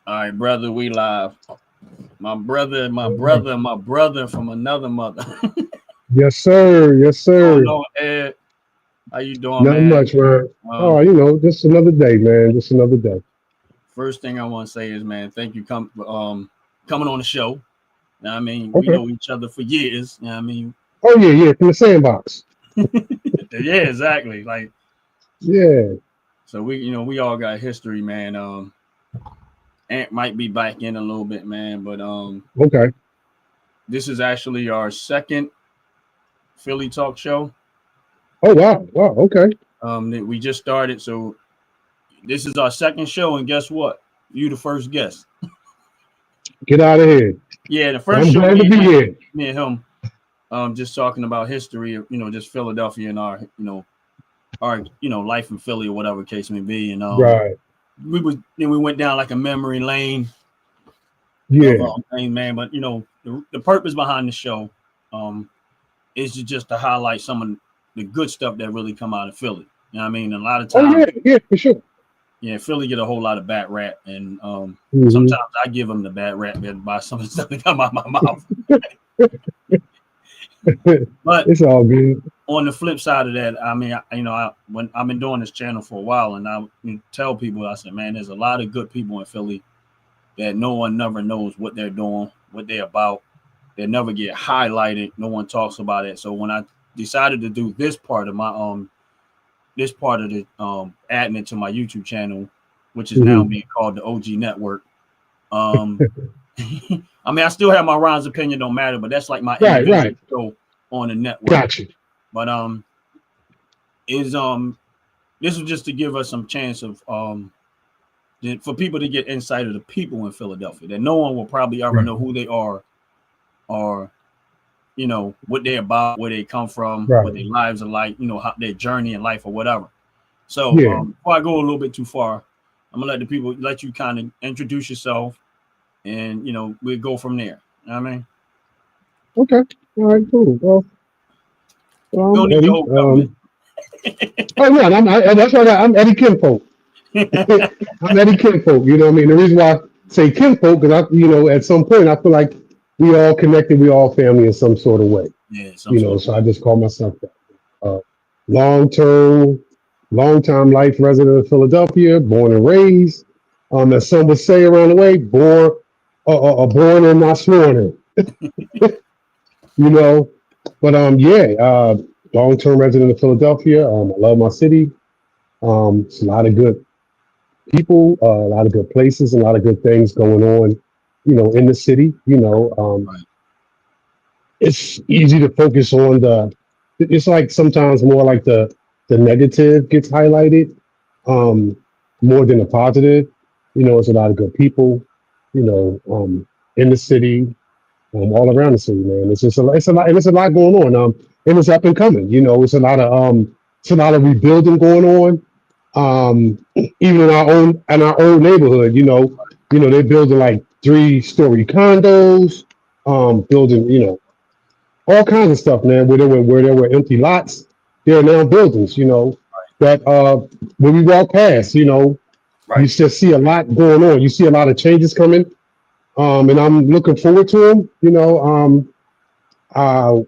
All right, brother, we live. My brother from another mother. Yes, sir. Yes, Oh sir. no, Ed. How you doing, Nothing man? much, man. Um, Oh, just another day, man. Just another day. First thing I want to say is, man, thank you coming on the show. I mean, we Okay. know each other for years. I mean, Oh yeah, yeah. From the sandbox. yeah, exactly. Like, Yeah. so we all got history, man. Ant might be back in a little bit, man, but Okay. this is actually our second Philly talk show. Oh wow. Wow. Okay. That we just started, so this is our second show, and guess what? You the first guest. Get out of here. Yeah, the first I'm show, glad to be here. me and him, just talking about history of just Philadelphia and our life in Philly or whatever case may be, and Right. we went down like a memory lane of Yeah. things, man. But the purpose behind the show, um, is just to highlight some of the good stuff that really come out of Philly. You know what I mean? A lot of Oh times, yeah. Yeah. For sure. yeah, Philly get a whole lot of bad rap, and Hmm. sometimes I give them the bad rap by some of the stuff that come out of my mouth. But It's all good. on the flip side of that, I mean, when I've been doing this channel for a while, and tell people, I said, man, there's a lot of good people in Philly that no one never knows what they're doing, what they're about. They never get highlighted. No one talks about it. So when I decided to do this part of the adding it to my YouTube channel, which is now Hmm. being called the OG Network. Um, I mean, I still have my Ron's opinion don't matter, but that's like my Right. individual Right. show on the network. Got you. But is this was just to give us some chance of for people to get insight of the people in Philadelphia that no one will probably ever Right. know who they are or what they're about, where they come from, what Right. their lives are like, how their journey in life or whatever. So Yeah. before I go a little bit too far, I'm gonna let you kind of introduce yourself, and we'll go from there. You know what I mean, Okay. All right. Cool. Well, we I'm don't need your Eddie. whole government. Oh yeah. That's why I'm Eddie Kinfolk. I'm Eddie Kinfolk. You know what I mean? The reason why I say Kinfolk, because at some point I feel like we all connected, we all family in some sort of way. Yeah, some sort of So way. I just call myself that. Uh, long term, long time life resident of Philadelphia, born and raised. As some would say around the way, born and not sworn in. you know, but yeah, long term resident of Philadelphia. I love my city. It's a lot of good people, a lot of good places, and a lot of good things going on, in the city. Right. It's easy to focus on it's like sometimes more like the negative gets highlighted, um, more than the positive. It's a lot of good people, in the city, all around the city, man. It's a lot going on. And it's up and coming. It's a lot of rebuilding going on. Even in our own neighborhood, they're building like 3-story condos, building, all kinds of stuff, man. Where there were empty lots, there are now buildings, that when we walk past, you Right. just see a lot going on. You see a lot of changes coming, and I'm looking forward to them. I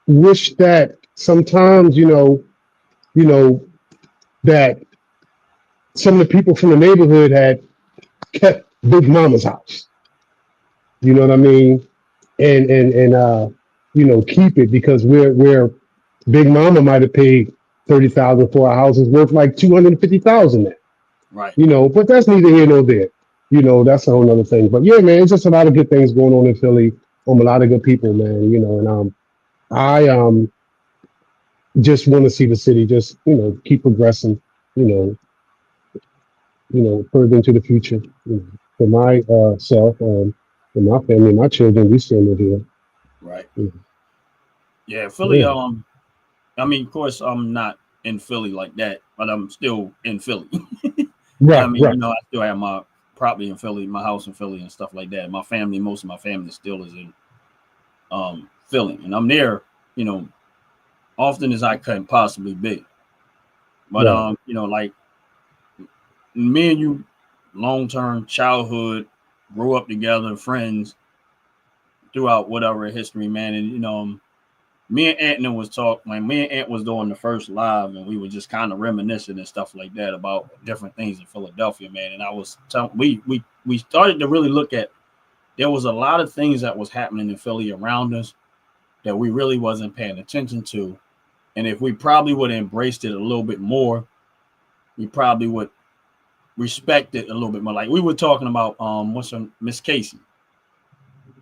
wish that sometimes, you know, that some of the people from the neighborhood had kept Big Mama's house. You know what I mean? And keep it because we're Big Mama might have paid 30,000 for a house is worth like 250,000 now. Right. But that's neither here nor there. That's a whole other thing. But yeah, man, it's just a lot of good things going on in Philly. A lot of good people, man. And I just want to see the city just keep progressing. You know, further into the future. For my self, for my family, my children, we still live here. Right. You Yeah, Philly. Yeah. I mean, of course, I'm not in Philly like that, but I'm still in Philly. I Right. mean, Right. I still have my property in Philly, my house in Philly, and stuff like that. My family, most of my family, still is in Philly, and I'm there, you know, often as I can possibly be. But Right. like me and you long-term childhood, grew up together, friends throughout whatever history, man. And me and Anthony was talking. Like me and Ant was doing the first live, and we were just kind of reminiscing and stuff like that about different things in Philadelphia, man. And I was telling we started to really look at. There was a lot of things that was happening in Philly around us that we really wasn't paying attention to, and if we probably would have embraced it a little bit more, we probably would respect it a little bit more. Like we were talking about, what's her Miss Casey.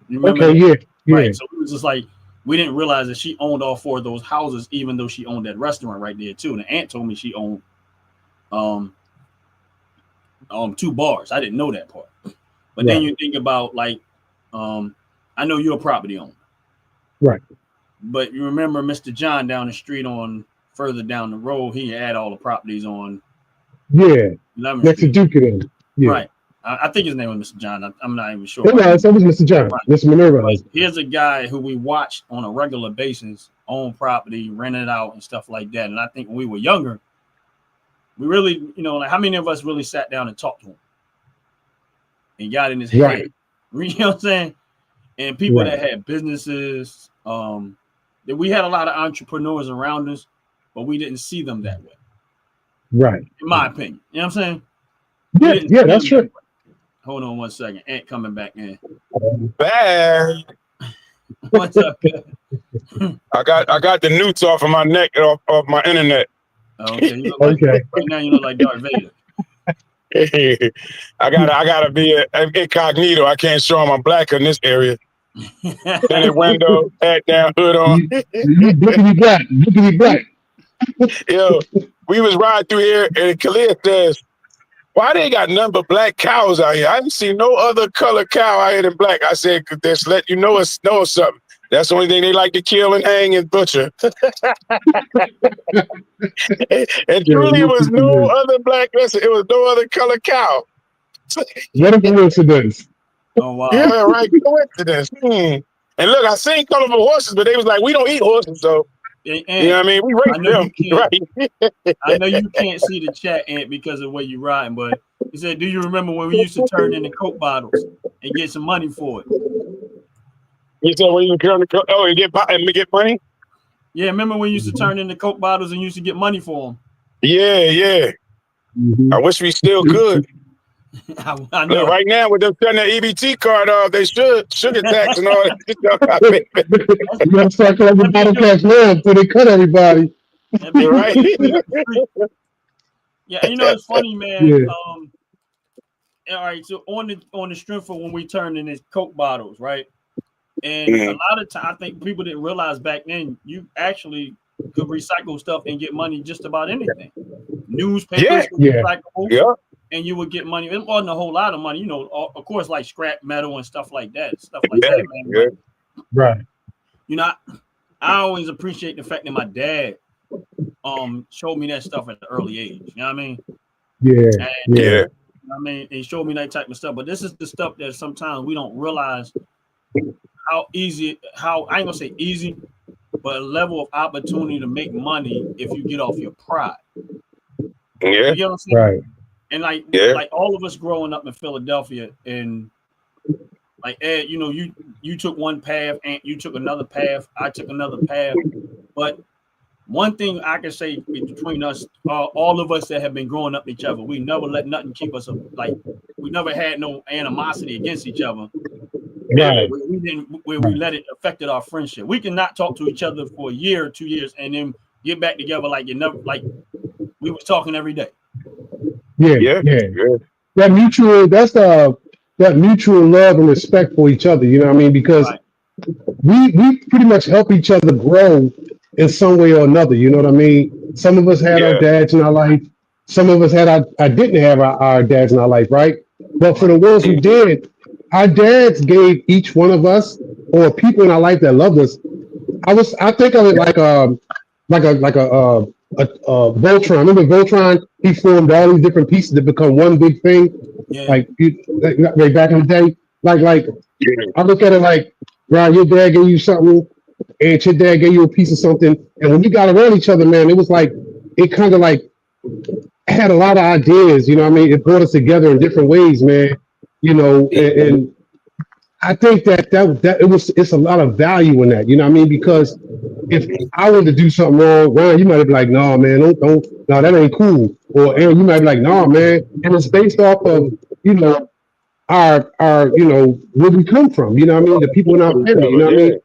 You remember? Okay, yeah. Right. So it was just like we didn't realize that she owned all 4 of those houses, even though she owned that restaurant right there too. And the aunt told me she owned 2 bars. I didn't know that part. But then you think about like, I know you're a property owner. Right. But you remember Mr. John down the street further down the road, he had all the properties on. Yeah. Next to Street. Duke and Yeah. Right. I think his name was Mr. John. I'm not even sure. No, it was Mr. John. Right. Mr. Minerva. Right. Here's a guy who we watch on a regular basis, own property, rent it out, and stuff like that. And I think when we were younger, we really, like how many of us really sat down and talked to him and got in his head? You know what I'm saying? And people that had businesses, that we had a lot of entrepreneurs around us, but we didn't see them that way. Right. In my opinion. You know what I'm saying? Yeah, that's true. Hold on one second. Ant coming back in. Bad. What's up? I got the newts off of my neck off my internet. Okay. Right now you look like Darth Vader. I gotta be incognito. I can't show I'm black in this area. In the window, hat down, hood on. Look at you black. Yo, we was riding through here, and Khalid says, "Why they got nothing but black cows out here? I didn't see no other color cow out here than black." I said, "Just let you know something. That's the only thing they like to kill and hang and butcher." And truly, it was no other black. It was no other color cow. What a coincidence! Oh wow! Yeah, right. Coincidence. And look, I seen colorful horses, but they was like, "We don't eat horses, so." You know what I mean? We race them, right? I know you can't see the chat, Ant, because of the way you riding, but he said, "Do you remember when we used to turn in the Coke bottles and get some money for it?" You said when you turn the Coke, and get money? Yeah, remember when you used to turn in the Coke bottles and used to get money for them? Yeah. Mm-hmm. I wish we still could. I know. Look, right now, with them turning that EBT card off, they should sugar tax and all that. You gotta start collecting bottle cash now until they cut everybody. Right? Yeah, it's funny, man. Yeah. All right, so on the strength of when we turned in these Coke bottles, right? And a lot of time, I think people didn't realize back then you actually could recycle stuff and get money just about anything. Newspapers were recyclable. Yeah. And you would get money. It wasn't a whole lot of money, of course, like scrap metal and stuff like that, man. Yeah. Right. I always appreciate the fact that my dad showed me that stuff at the early age. You know what I mean? Yeah. You know what I mean? He showed me that type of stuff. But this is the stuff that sometimes we don't realize how I ain't gonna say easy, but a level of opportunity to make money if you get off your pride. Yeah. You know what I'm saying? Right. And like all of us growing up in Philadelphia, and like Ed, you took one path, and you took another path, I took another path. But one thing I can say between us, all of us that have been growing up with each other, we never let nothing keep us like we never had no animosity against each other. Right. We let it affected our friendship. We can not talk to each other for a year or 2 years and then get back together like we was talking every day. Yeah. That mutual love and respect for each other. You know what I mean? Because we pretty much help each other grow in some way or another. You know what I mean? Some of us had our dads in our life. Some of us didn't have our dads in our life, right? But for the ones who did, our dads gave each one of us or people in our life that loved us. I think of it like a Voltron. Remember Voltron? He formed all these different pieces to become one big thing. Yeah. Like back in the day. I look at it like, right, your dad gave you something, and your dad gave you a piece of something, and when you got around each other, man, it was like it kind of like had a lot of ideas. You know what I mean? It brought us together in different ways, man. You know, and I think that it's a lot of value in that. You know what I mean? Because if I were to do something wrong, Ryan, you might be like, "No, man, don't, no, that ain't cool." Or Aaron, you might be like, "No, man," and it's based off of our where we come from. You know what I mean? The people in our family. You know what I mean?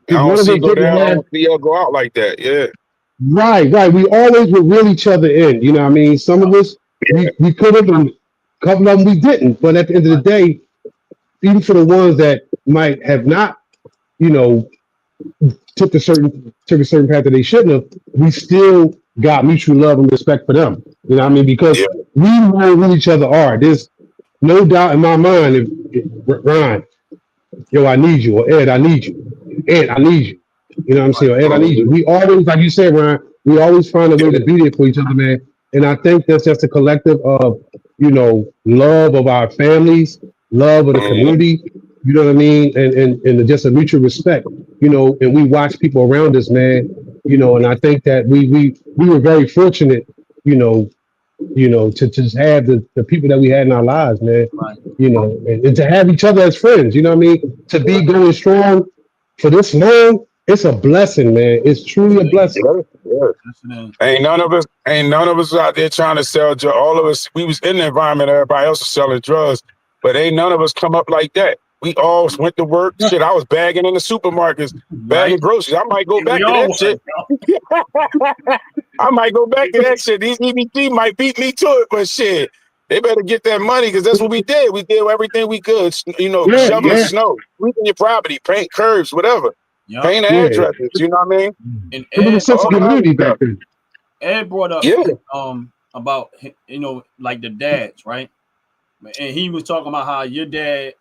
I don't see go down. I don't see y'all go out like that. Yeah. Right. We always would reel each other in. You know what I mean? Some of us we could have, and a couple of them we didn't. But at the end of the day, even for the ones that might have not, took a certain path that they shouldn't have, we still got mutual love and respect for them. You know what I mean? Because we know who each other are. There's no doubt in my mind if Ryan, yo, I need you, or Ed, I need you. Ed, I need you. You know what I'm saying? Or Ed, I need you. We always, like you said, Ryan, we always find a way to be there for each other, man. And I think that's just a collective of, love of our families, love of the community, you know what I mean? And just a mutual respect, and we watch people around us, man, and I think that we were very fortunate, to just have the people that we had in our lives, man, and to have each other as friends, you know what I mean? To be going strong for this long, it's a blessing, man. It's truly a blessing. Ain't none of us out there trying to sell drugs. All of us, we was in the environment, everybody else was selling drugs, but ain't none of us come up like that. We all went to work. Shit, I was bagging in the supermarkets, bagging groceries. I might go back to that shit. I might go back to that shit. These EBT might beat me to it, but shit, they better get that money because that's what we did. We did everything we could, shoveling snow, sweeping your property, paint curbs, whatever. Paint addresses, you know what I mean? And Ed brought up about like the dads, right? And he was talking about how your dad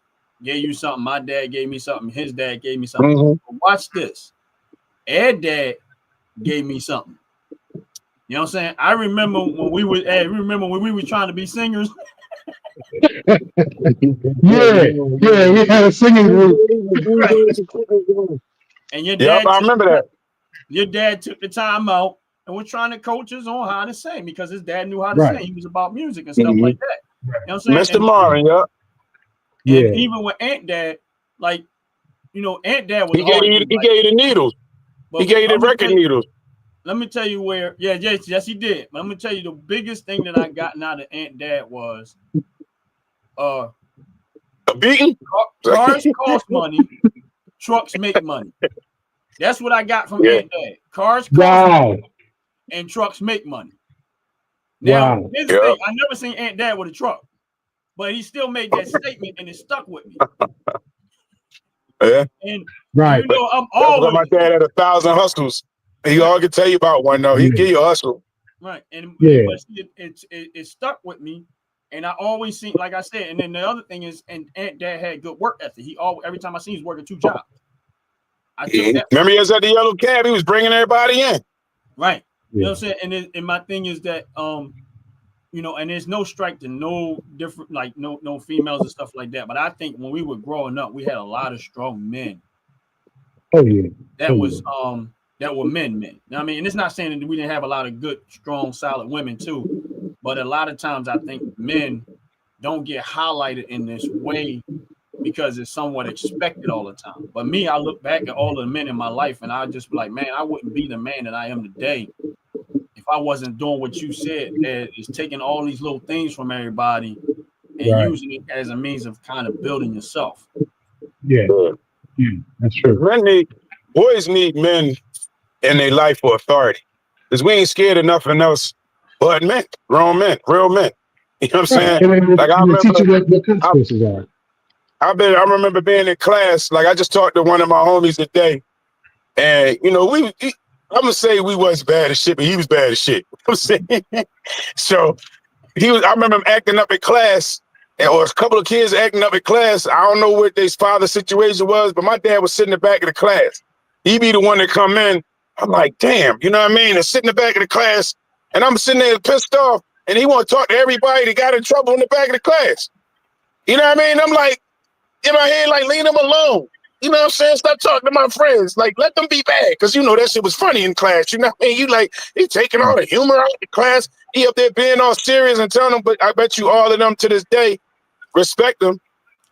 gave you something, my dad gave me something, his dad gave me something. Watch this. Ed's dad gave me something. You know what I'm saying? I remember when we were trying to be singers. We had a singing group. And your dad, I remember that. Your dad took the time out and was trying to coach us on how to sing because his dad knew how to sing. He was about music and stuff like that. You know what I'm saying? Mr. Marvin, And even with Aunt Dad, like, Aunt Dad was he gave you the needles. He gave you the record needles. Let me tell you where, yes, he did. But I'm gonna tell you the biggest thing that I got out of Aunt Dad was a beating. Cars cost money, trucks make money. That's what I got from Aunt Dad. Cars cost money and trucks make money. Now, here's the thing, I never seen Aunt Dad with a truck, but he still made that statement and it stuck with me. Yeah. And I'm always my dad had 1,000 hustles. He all can tell you about one though. He give you a hustle. Right. And it stuck with me. And I always seen, like I said, and then the other thing is, and Aunt Dad had good work ethic. He always, every time I seen, he's working 2 jobs. Remember he was at the yellow cab, he was bringing everybody in. Right. You know what I'm saying? And my thing is that and there's no strike to no different, like no females and stuff like that. But I think when we were growing up, we had a lot of strong men. That were men. You know what I mean? And it's not saying that we didn't have a lot of good, strong, solid women too. But a lot of times I think men don't get highlighted in this way because it's somewhat expected all the time. But me, I look back at all the men in my life and I just be like, man, I wouldn't be the man that I am today if I wasn't doing what you said, is taking all these little things from everybody and using it as a means of kind of building yourself. Yeah, that's true. Boys need men in their life for authority. Because we ain't scared of nothing else but men, grown men, real men. You know what I'm saying? Like I remember being in class, like I just talked to one of my homies today, and I'm gonna say we was bad as shit, but he was bad as shit. You know what I'm saying? So I remember him acting up in class, or a couple of kids acting up in class. I don't know what their father's situation was, but my dad was sitting in the back of the class. He be the one that come in. I'm like, damn, you know what I mean? And sit in the back of the class, and I'm sitting there pissed off, and he want to talk to everybody that got in trouble in the back of the class. You know what I mean? I'm like, in my head, like, leave them alone. You know what I'm saying? Stop talking to my friends. Like, let them be bad. Because, that shit was funny in class. You know what I mean? You taking all the humor out of the class. he up there being all serious and telling them, but I bet you all of them to this day respect him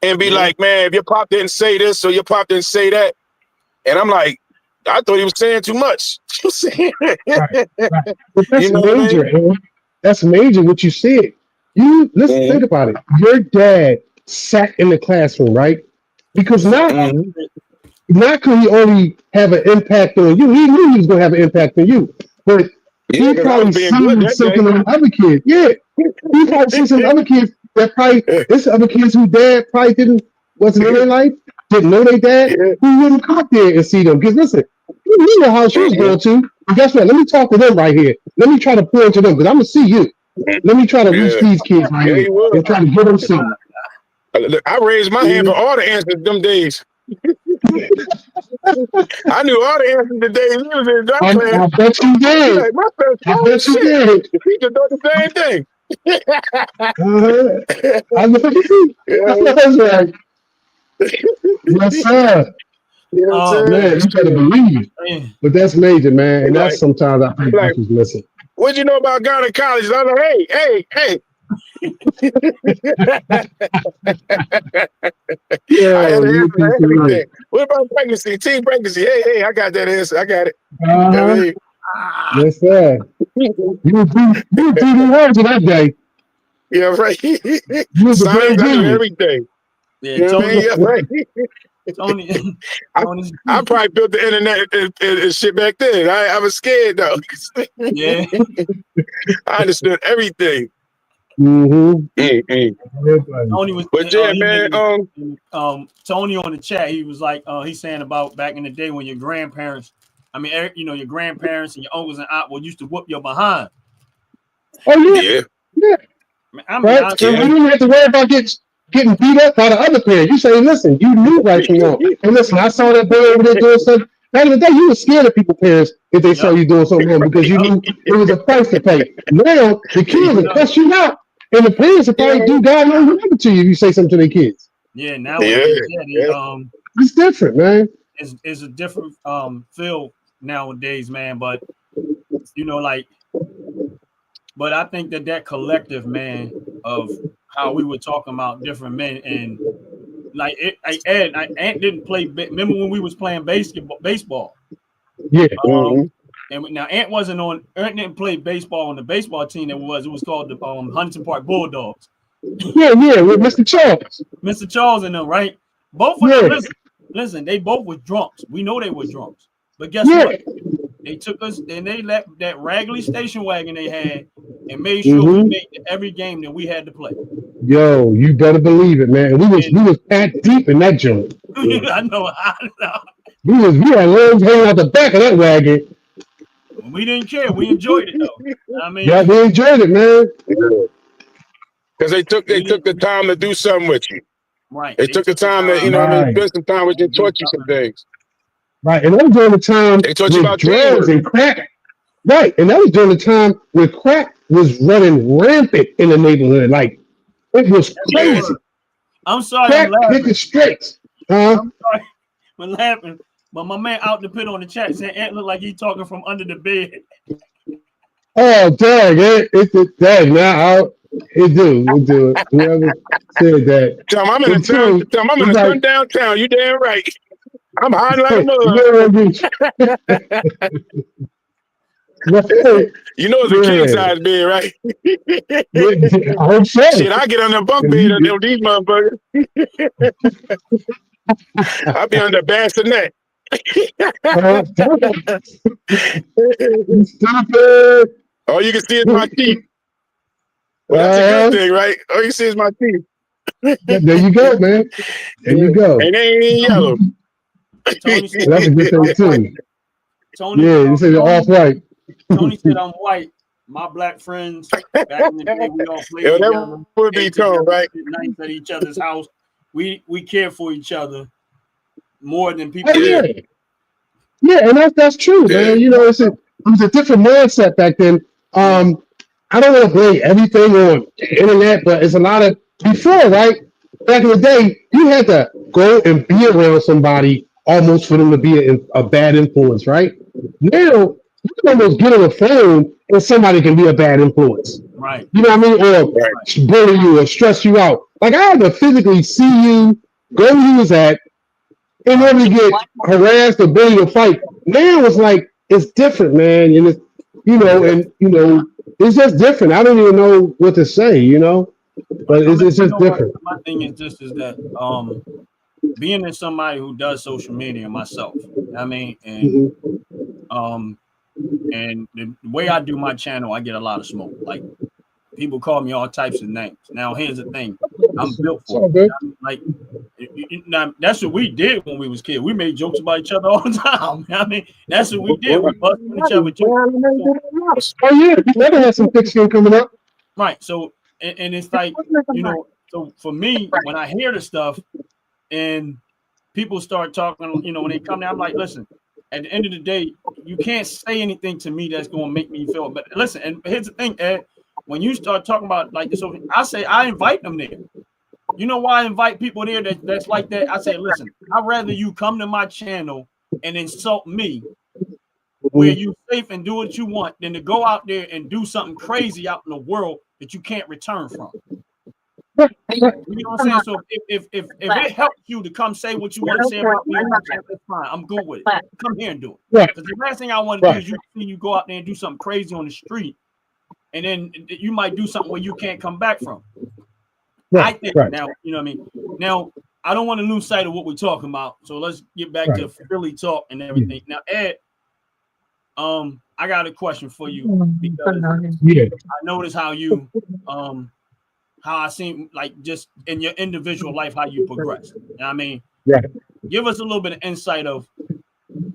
and be like, man, if your pop didn't say this or your pop didn't say that. And I'm like, I thought he was saying too much. Right. But that's You know what I major. Man. That's major what you said. You listen, Mhm. think about it. Your dad sat in the classroom, right? Because not could he only have an impact on you. He knew he was gonna have an impact on you. But Yeah, he 'cause I probably was being good seen that something day. on other kids. Yeah. He probably seen some other kids that probably there's other kids who dad probably wasn't in their life, didn't know their dad, Yeah. who wouldn't come up there and see them. Because listen, you knew the house you was going to. And guess what? Let me talk to them right here. Let me try to point to them because I'm gonna see you. Let me try to reach Yeah. these kids right Yeah, here he was. and try to give them something. Look, I raised my hand for all the answers them days. I knew all the answers the days he was in that class. I bet you did. Like, my first I bet you shit. did. The teacher doing the same thing. I know you. Yeah. That's right. Yes, sir. You know what I'm saying? Man, you better believe. Man, But that's major, man. And Like- that's sometimes I think like- coaches listen. What you know about Ghana College? I was like, hey. Yeah, I had an you answer for think you're right. everything. What about pregnancy? Teen pregnancy. Hey, I got that answer. I got it. Uh-huh. Yes, sir. You was DD Holmes that day. Yeah, right. You was a Science, great I knew genius. everything. yeah, You know what I mean? Yeah, right. Tony, I probably built the internet and shit back then. I was scared though. yeah, I understood everything. Mm-hmm. Tony was. But yeah, he man. made- Tony on the chat, he was like, he's saying about back in the day when your grandparents, your grandparents and your uncles and aunt used to whoop your behind. Oh, yeah. Yeah. Right? So you didn't have to worry about getting beat up by the other parent. You say, listen, you knew right from wrong. And listen, I saw that boy over there doing something. Back in the day, you were scared of people's parents if they saw you doing something wrong because you knew it was a price to pay. Now, the kids will cuss you out. And the parents will probably do God knows whatever to you if you say something to their kids. Yeah, nowadays, It's different, man. It's a different feel nowadays, man. But but I think that collective, man, of how we were talking about different men and like Ant didn't play. Remember when we was playing baseball? Yeah. And now Ant didn't play baseball on the baseball team. It was called the Huntington Park Bulldogs. Yeah, with Mr. Charles. Mr. Charles and them, right? Both of them, listen, they both were drunks. We know they were drunks. But guess what? They took us and they let that raggedy station wagon they had and made sure we made every game that we had to play. Yo, you better believe it, man. We was packed deep in that joint. I know. We had legs hanging out the back of that wagon. We didn't care. We enjoyed it though. I mean, yeah, we enjoyed it, man. Because they took the time to do something with you. Right. They took the time to, spend some time with you, taught you some things. Right, and that was during the time they taught you about drugs and crack. Right, and that was during the time when crack was running rampant in the neighborhood. Like, it was crazy. I'm sorry, crack I'm laughing. hit the streets. I'm sorry, I'm laughing. But my man out the pit on the chat saying Ant look like he's talking from under the bed. Oh, dang, it dang, now it do. Whoever said that. Tom, I'm in the sundown town. You damn right. I'm hiding like a mother. You know it's a king size bed, right? I hope so. Shit, I get on the bunk bed and these motherfuckers. I'll be on the bassinet. All you can see is my teeth. Well, that's a good thing, right? All you see is my teeth. There you go, man. There you go. And they ain't even yellow. Tony said, that's a good thing too. Tony, you said off white. Tony said I'm white. My black friends back in the day, we all played together. That would be Tone, right? Nights at each other's house. We care for each other more than people. Yeah, and that's true, man. You know, it was a different mindset back then. I don't want to blame everything on the internet, but it's a lot of before, right? Back in the day, you had to go and be around somebody almost for them to be a bad influence, right? Now you can almost get on the phone and somebody can be a bad influence. Right. You know what I mean? Or Right. bully you or stress you out. Like I had to physically see you, go where you was at, and then we get harassed or bullied or fight. Now it's like it's different, man. And it's it's just different. I don't even know what to say, but it's just different. My thing is just is that being as somebody who does social media myself, I mean, and and the way I do my channel, I get a lot of smoke. Like people call me all types of names. Now here's the thing, I'm built for it. Like now, that's what we did when we was kids. We made jokes about each other all the time. I mean, that's what we did. We busted each other jokes. Oh yeah, you better have some thick skin coming up. Right. So and it's like, so for me, when I hear the stuff and people start talking, when they come down, I'm like, listen, at the end of the day, you can't say anything to me that's going to make me feel. But listen, and here's the thing, Ed, when you start talking about like this, I say I invite them there. You know why I invite people there that's like that? I say, listen, I'd rather you come to my channel and insult me where you safe and do what you want than to go out there and do something crazy out in the world that you can't return from. You know what I'm saying? So if it helps you to come say what you want to say about me, that's fine. I'm good with it. Come here and do it. Because the last thing I want to do is you go out there and do something crazy on the street, and then you might do something where you can't come back from. I think now, you know what I mean? Now, I don't want to lose sight of what we're talking about. So let's get back to Philly talk and everything. Now, Ed, I got a question for you because I noticed how you how I seem like just in your individual life, how you progress. You know what I mean? Give us a little bit of insight of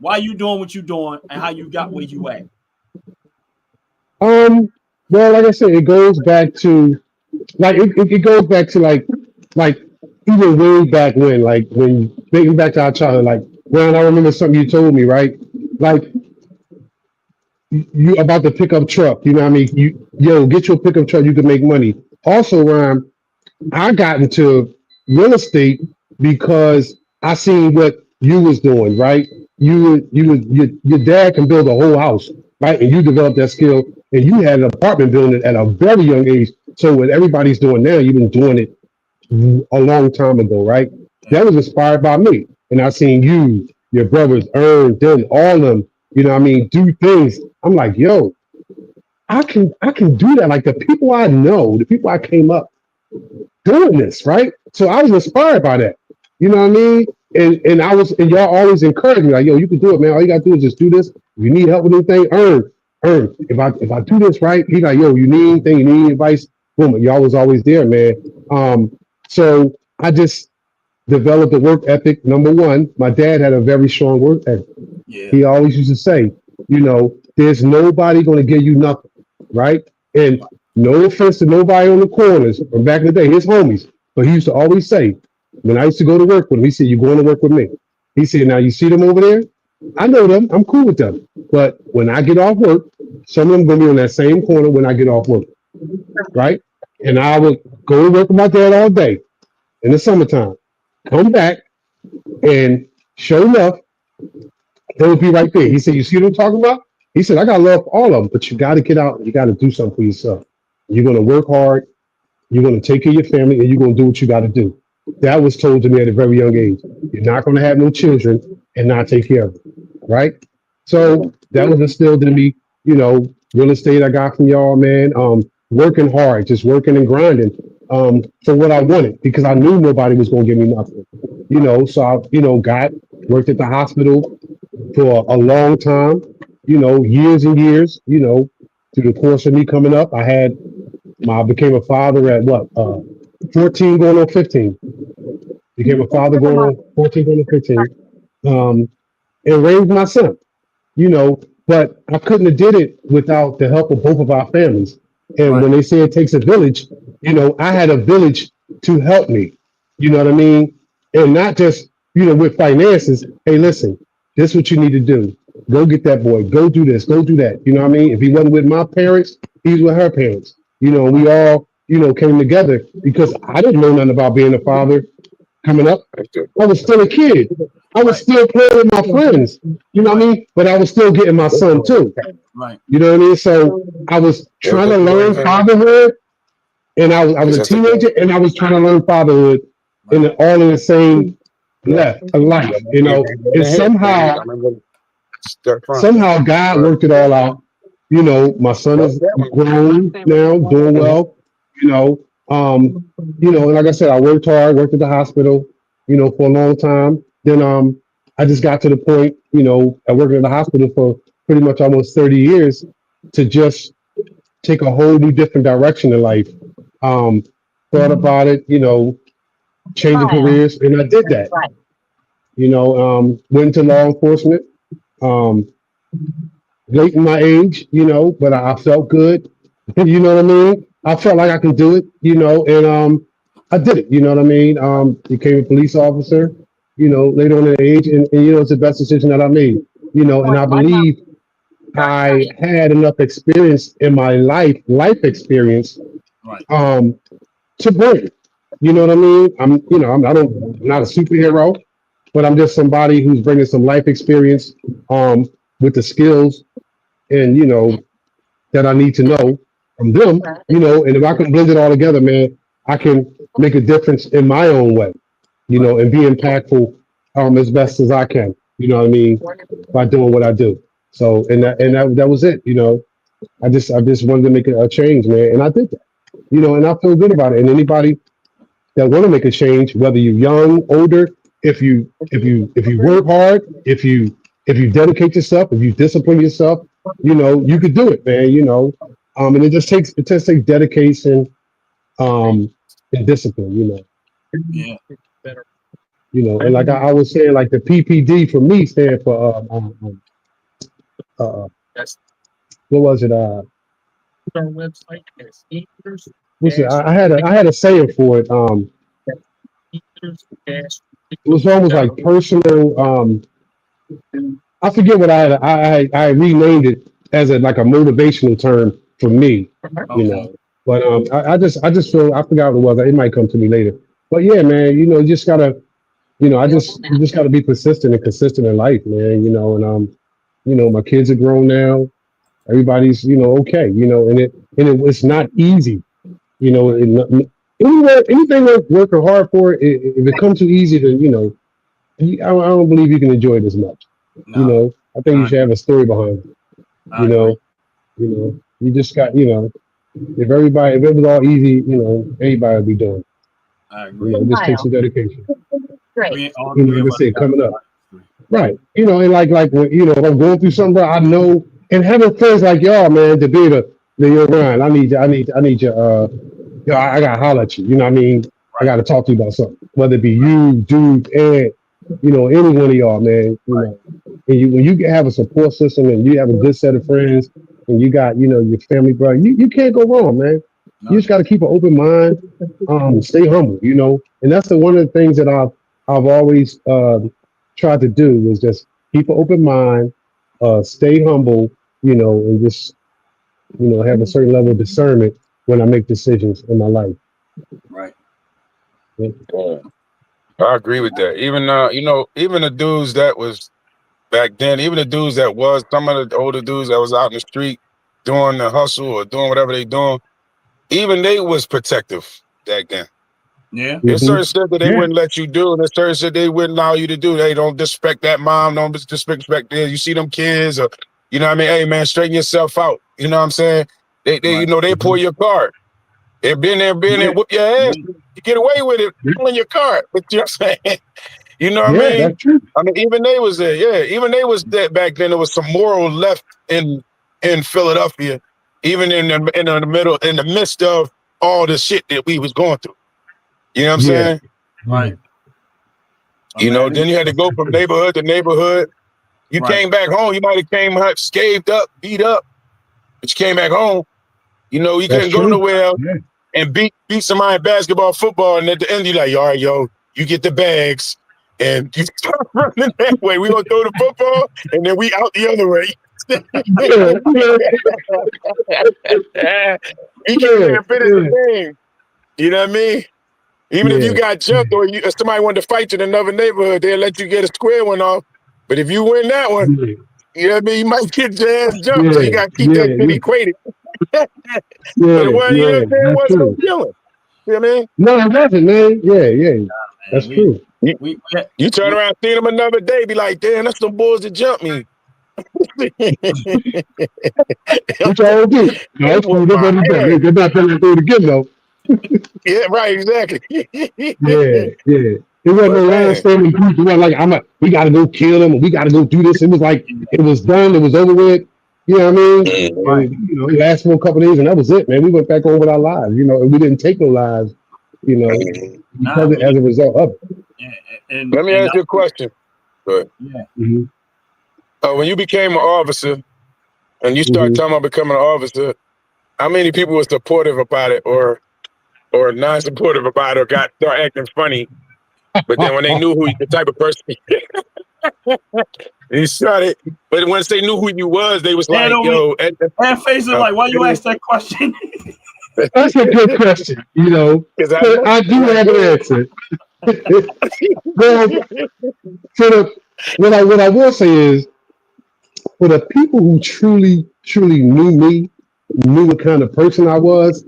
why you doing what you doing and how you got where you at. Well, like I said, it goes back to it goes back to like even way back when, like when thinking back to our childhood, like when I remember something you told me, right? Like you about the pickup truck, you know what I mean? Get your pickup truck, you can make money. Also, Ryan, I got into real estate because I seen what you was doing, right? Your dad can build a whole house, right? And you developed that skill, and you had an apartment building at a very young age. So what everybody's doing now, you've been doing it a long time ago, right? That was inspired by me, and I seen you, your brothers, Ern, Dylan, all of them, you know what I mean, do things. I'm like, yo, I can do that. Like the people I know, the people I came up doing this, right? So I was inspired by that. You know what I mean? And y'all always encourage me, like, yo, you can do it, man. All you gotta do is just do this. If you need help with anything, Ern, if I do this right, he like, yo, you need anything, you need advice, boom, y'all was always there, man. So I just developed a work ethic. Number one, my dad had a very strong work ethic. Yeah. He always used to say, there's nobody going to give you nothing, right? And no offense to nobody on the corners from back in the day, his homies, but he used to always say, when I used to go to work with him, he said, you're going to work with me. He said, now you see them over there? I know them. I'm cool with them. But when I get off work, some of them going to be on that same corner when I get off work, right? And I would go to work with my dad all day in the summertime, come back, and sure enough, they would be right there. He said, you see what I'm talking about? He said, I got to love all of them, but you got to get out and you got to do something for yourself. You're going to work hard. You're going to take care of your family, and you're going to do what you got to do. That was told to me at a very young age. You're not going to have no children and not take care of them, right? So that was instilled in me, real estate I got from y'all, man. Working hard, just working and grinding for what I wanted, because I knew nobody was going to give me nothing, so I, worked at the hospital for a long time, years and years, through the course of me coming up. I became a father at 14 going on 15. Became a father going on 14 going on 15. And raised my son, but I couldn't have did it without the help of both of our families. And when they say it takes a village, I had a village to help me, you know what I mean? And not just, with finances. Hey, listen, this is what you need to do. Go get that boy. Go do this. Go do that. You know what I mean? If he wasn't with my parents, he's with her parents. We all, came together because I didn't know nothing about being a father coming up, I was still a kid. I was still playing with my friends. You know what I mean? But I was still getting my son too. Right. You know what I mean? So I was trying to learn fatherhood, and I was a teenager, and I was trying to learn fatherhood all in the same life. You know, and somehow God worked it all out. You know, my son is grown now, doing well. You know, and like I said, I worked hard, worked at the hospital, for a long time. Then I just got to the point, I worked at the hospital for pretty much almost 30 years to just take a whole new different direction in life. Thought about it, changing careers, and I did that. Went into law enforcement. Um, Late in my age, but I felt good. You know what I mean? I felt like I could do it, and I did it. You know what I mean? Became a police officer, later on in age, and it's the best decision that I made. And I believe I had enough experience in my life experience, Right. to bring. You know what I mean? I'm not a superhero, but I'm just somebody who's bringing some life experience, with the skills and that I need to know from them, and if I can blend it all together, man, I can make a difference in my own way, and be impactful as best as I can, you know what I mean, by doing what I do. So that was it, I just wanted to make a change, man, and I did that, and I feel good about it. And anybody that want to make a change, whether you're young, older, if you work hard, if you dedicate yourself, if you discipline yourself, you could do it, man. And it just takes dedication, and discipline. Yeah. And like I was saying, like the PPD for me stand for what was it? What's it? I had a saying for it. It was almost like personal. I forget what I had. I renamed it as like a motivational term for me, Okay. But I just feel I forgot what it was. It might come to me later. But yeah, man, you just gotta, you just gotta be persistent and consistent in life, man. And my kids are grown now. Everybody's okay, it's not easy, anything worth working hard for. If it comes too easy, then I don't believe you can enjoy it as much. No, I think you should have a story behind it. I agree. You just got, if it was all easy, everybody would be doing it. I agree. It just takes some dedication. All Like three I of us said, got coming up. it. Right. And like when, if I'm going through something, bro, I know, and having friends like y'all, man, to be the yo, Ryan, I need you, I gotta holler at you. You know what I mean? I gotta talk to you about something. Whether it be you, dude, and any one of y'all, man. And when you have a support system and you have a good set of friends and you got, your family, bro, you can't go wrong, man. No. You just gotta keep an open mind, stay humble, And that's one of the things that I've always tried to do is just keep an open mind, stay humble, and just, have a certain level of discernment when I make decisions in my life. Right. I agree with that. Even even the dudes that was back then, even the dudes that was some of the older dudes that was out in the street doing the hustle or doing whatever they doing, even they was protective back then. Yeah. There's certain shit that they wouldn't let you do, and there's certain shit they wouldn't allow you to do. They don't disrespect that mom, don't disrespect this. You see them kids, or you know what I mean? Hey man, straighten yourself out. You know what I'm saying? They Right. they pull your card. They been there, whoop your ass. You get away with it, pulling your card. But you know what I'm saying? You know what I mean? That's true. I mean, even they was there. Yeah, even they was there back then. There was some moral left in Philadelphia, even in the midst of all the shit that we was going through. You know what I'm saying? Right. Then you had to go from neighborhood to neighborhood. You came back home, you might have came scathed up, beat up, but you came back home. You couldn't go nowhere else and beat somebody in basketball, football, and at the end you're like, all right, yo, you get the bags and you start running that way. We gonna throw the football and then we out the other way. We can finish the game. You know what I mean? Even if you Yeah. got jumped or if somebody wanted to fight you in another neighborhood, they'll let you get a square one off. But if you win that one, Yeah. you know what I mean? You might get your ass jumped, so you Yeah. got to keep that shit Yeah. equated. But Yeah. it wasn't, you know what Yeah. I'm saying? It That's wasn't no true. killing. You know what I mean? No, it wasn't, man. Yeah. Yeah. Man, That's true. we You turn around, see them another day, be like, damn, that's some boys that jumped me. Which I do. No, They that's cool. whooped They're my better than ass. that. They're not going to do it again, though. Yeah, right, exactly. Yeah. Yeah. It wasn't no But line man, standing group. It wasn't like we got to go kill him or we got to go do this. It was like it was done. It was over with. You know what I mean? right. And you know, it lasted for a couple of days, and that was it, man. We went back on with our lives. You know, and we didn't take no lives. You know, Nah, because as a result of it. and let me ask you a question. Good. yeah, Mm-hmm. When you became an officer and you started Mm-hmm. talking about becoming an officer, how many people were supportive about it or non-supportive about it or start acting funny? But then when they knew the type of person you started, but once they knew who you was, they was like, yo, and faces like, why you ask that question? That's a good question. You know, because I do have an answer. Well, what I will say is, for the people who truly knew me, knew what kind of person I was,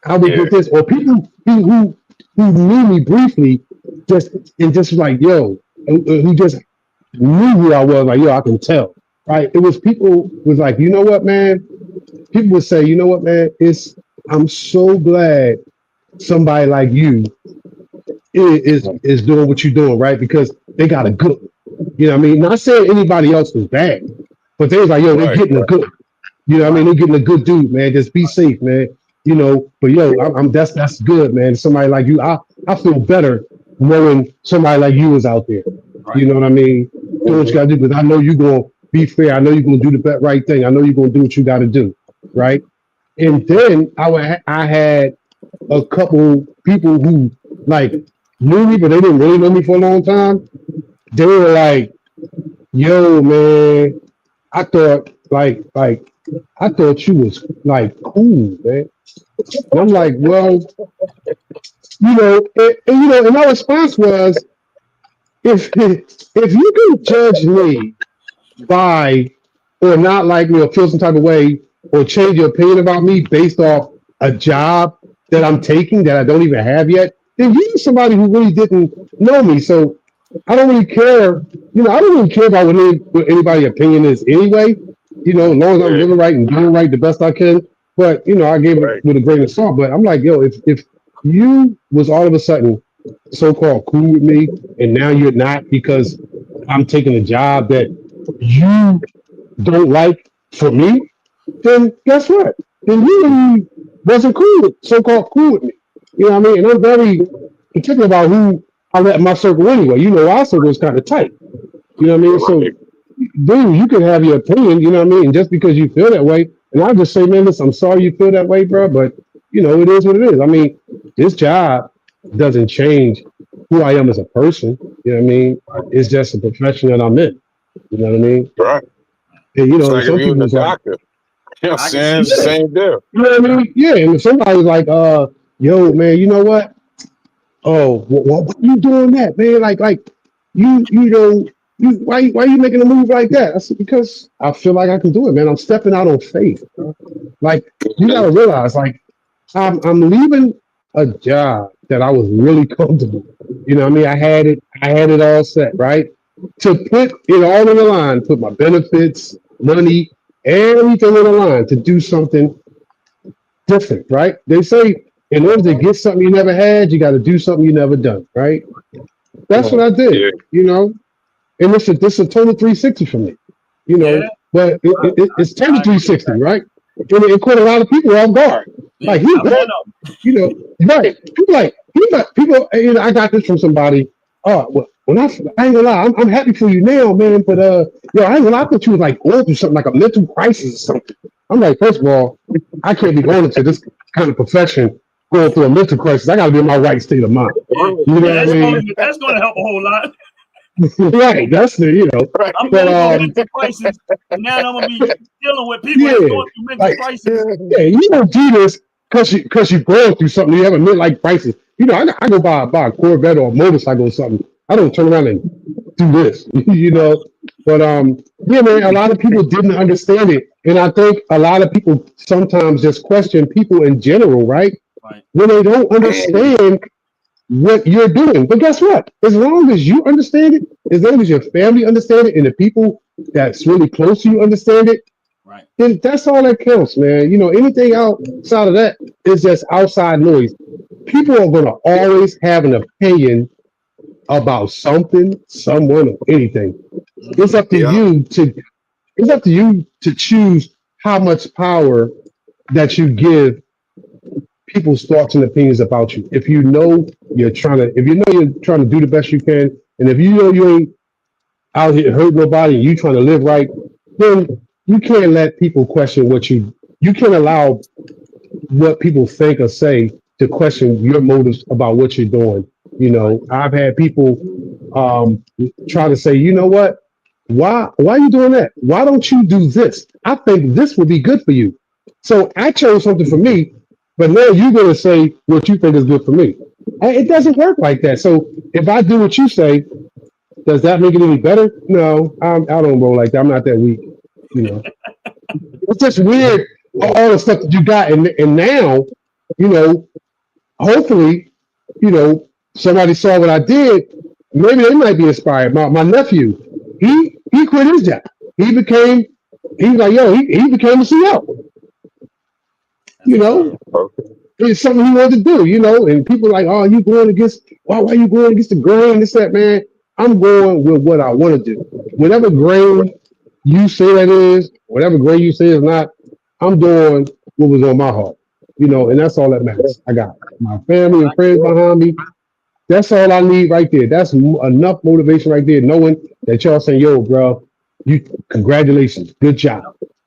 I would put this, or people who knew me briefly, just like, yo, who just knew who I was, like, yo, I can tell, right? It was people was like, you know what, man? People would say, you know what, man? I'm so glad somebody like you is doing what you're doing, right? Because they got a good one. You know what I mean? Not saying anybody else was bad, but they was like, yo, they're getting a good. You know what I mean? They're getting a good dude, man. Just be safe, man. You know, but yo, that's good, man. Somebody like you, I feel better knowing somebody like you is out there. Right. You know what I mean? Do what you gotta do, because I know you're gonna be fair. I know you're gonna do the right thing. I know you're gonna do what you gotta do, right? And then I had a couple people who like knew me, but they didn't really know me for a long time. They were like, yo, man, I thought I thought you was like cool, man. And I'm like, well, you know, and my response was, if you can judge me by or not like me or feel some type of way or change your opinion about me based off a job that I'm taking that I don't even have yet, then you're somebody who really didn't know me. So I don't really care. You know, I don't really care about what anybody's opinion is anyway. You know, as long as I'm living right and doing right the best I can. But you know, I gave it with a grain of salt. But I'm like, yo, if you was all of a sudden so-called cool with me, and now you're not because I'm taking a job that you don't like for me, then guess what? Then you really wasn't so-called cool with me. You know what I mean? And I'm very particular about who I let in my circle anyway. You know, our circle is kind of tight. You know what I mean? So, dude, you can have your opinion, you know what I mean? And just because you feel that way, and I just say, man, listen, I'm sorry you feel that way, bro, but, you know, it is what it is. I mean, this job doesn't change who I am as a person. You know what I mean? It's just a profession that I'm in. You know what I mean? Right. And, you know, it's like some if you was people's a like, doctor. You know what I'm saying? It's the same deal. you know what I mean? Yeah, and if somebody's like, yo, man, you know what? Oh, why you doing that, man? Like you know, why you making a move like that? I said, because I feel like I can do it, man. I'm stepping out on faith. Bro. Like you gotta realize, like I'm leaving a job that I was really comfortable. You know what I mean? I had it all set, right? To put it all on the line, put my benefits, money, everything on the line to do something different, right? They say in order to get something you never had, you got to do something you never done, right? That's what I did, you know. And this is a total 360 for me, you know. But it's 10 to 360, right? And it caught a lot of people off guard. Like he, you know, right? People. You know, I got this from somebody. Oh, well, when I ain't gonna lie, I'm happy for you now, man. But yo, I ain't gonna lie, I thought you was like going through something like a mental crisis or something. I'm like, first of all, I can't be going into this kind of profession going through a mental crisis. I got to be in my right state of mind. You know what I mean? That's going to help a whole lot. Right, that's the, you know. I'm going through mental crisis, and now I'm going to be dealing with people that's going through mental crisis. Yeah, you don't do this because you're going through something. You have a midlife crisis. You know, I go buy a Corvette or a motorcycle or something. I don't turn around and do this, you know. But yeah, man, a lot of people didn't understand it, and I think a lot of people sometimes just question people in general, right? Right. When they don't understand what you're doing. But guess what? As long as you understand it, as long as your family understand it, and the people that's really close to you understand it, Right. then that's all that counts, man. You know, anything outside of that is just outside noise. People are gonna always have an opinion about something, someone, or anything. It's Mhm. up to Yeah. you to it's up to you to choose how much power that you give people's thoughts and opinions about you. If you know you're trying to do the best you can, and if you know you ain't out here hurt nobody and you trying to live right, then you can't let people question you can't allow what people think or say to question your motives about what you're doing. You Right. know, I've had people try to say, you know what? Why are you doing that? Why don't you do this? I think this would be good for you. So I chose something for me, but now you're gonna say what you think is good for me. It doesn't work like that. So if I do what you say, does that make it any better? No, I don't roll like that. I'm not that weak. You know, it's just weird all the stuff that you got, and now, you know, hopefully, you know, somebody saw what I did. Maybe they might be inspired. My nephew, he quit his job. He was like, yo, he became a CEO. That's You what's up. know, it's something he wanted to do. You know, and people are like, oh, you going against? Why you going against the grain? This that, man. I'm going with what I want to do. Whatever grain you say that is, whatever grain you say is not, I'm doing what was on my heart. You know, and that's all that matters. I got my family and friends behind me. That's all I need right there. That's enough motivation right there, knowing that y'all saying, yo, bro, you congratulations, good job.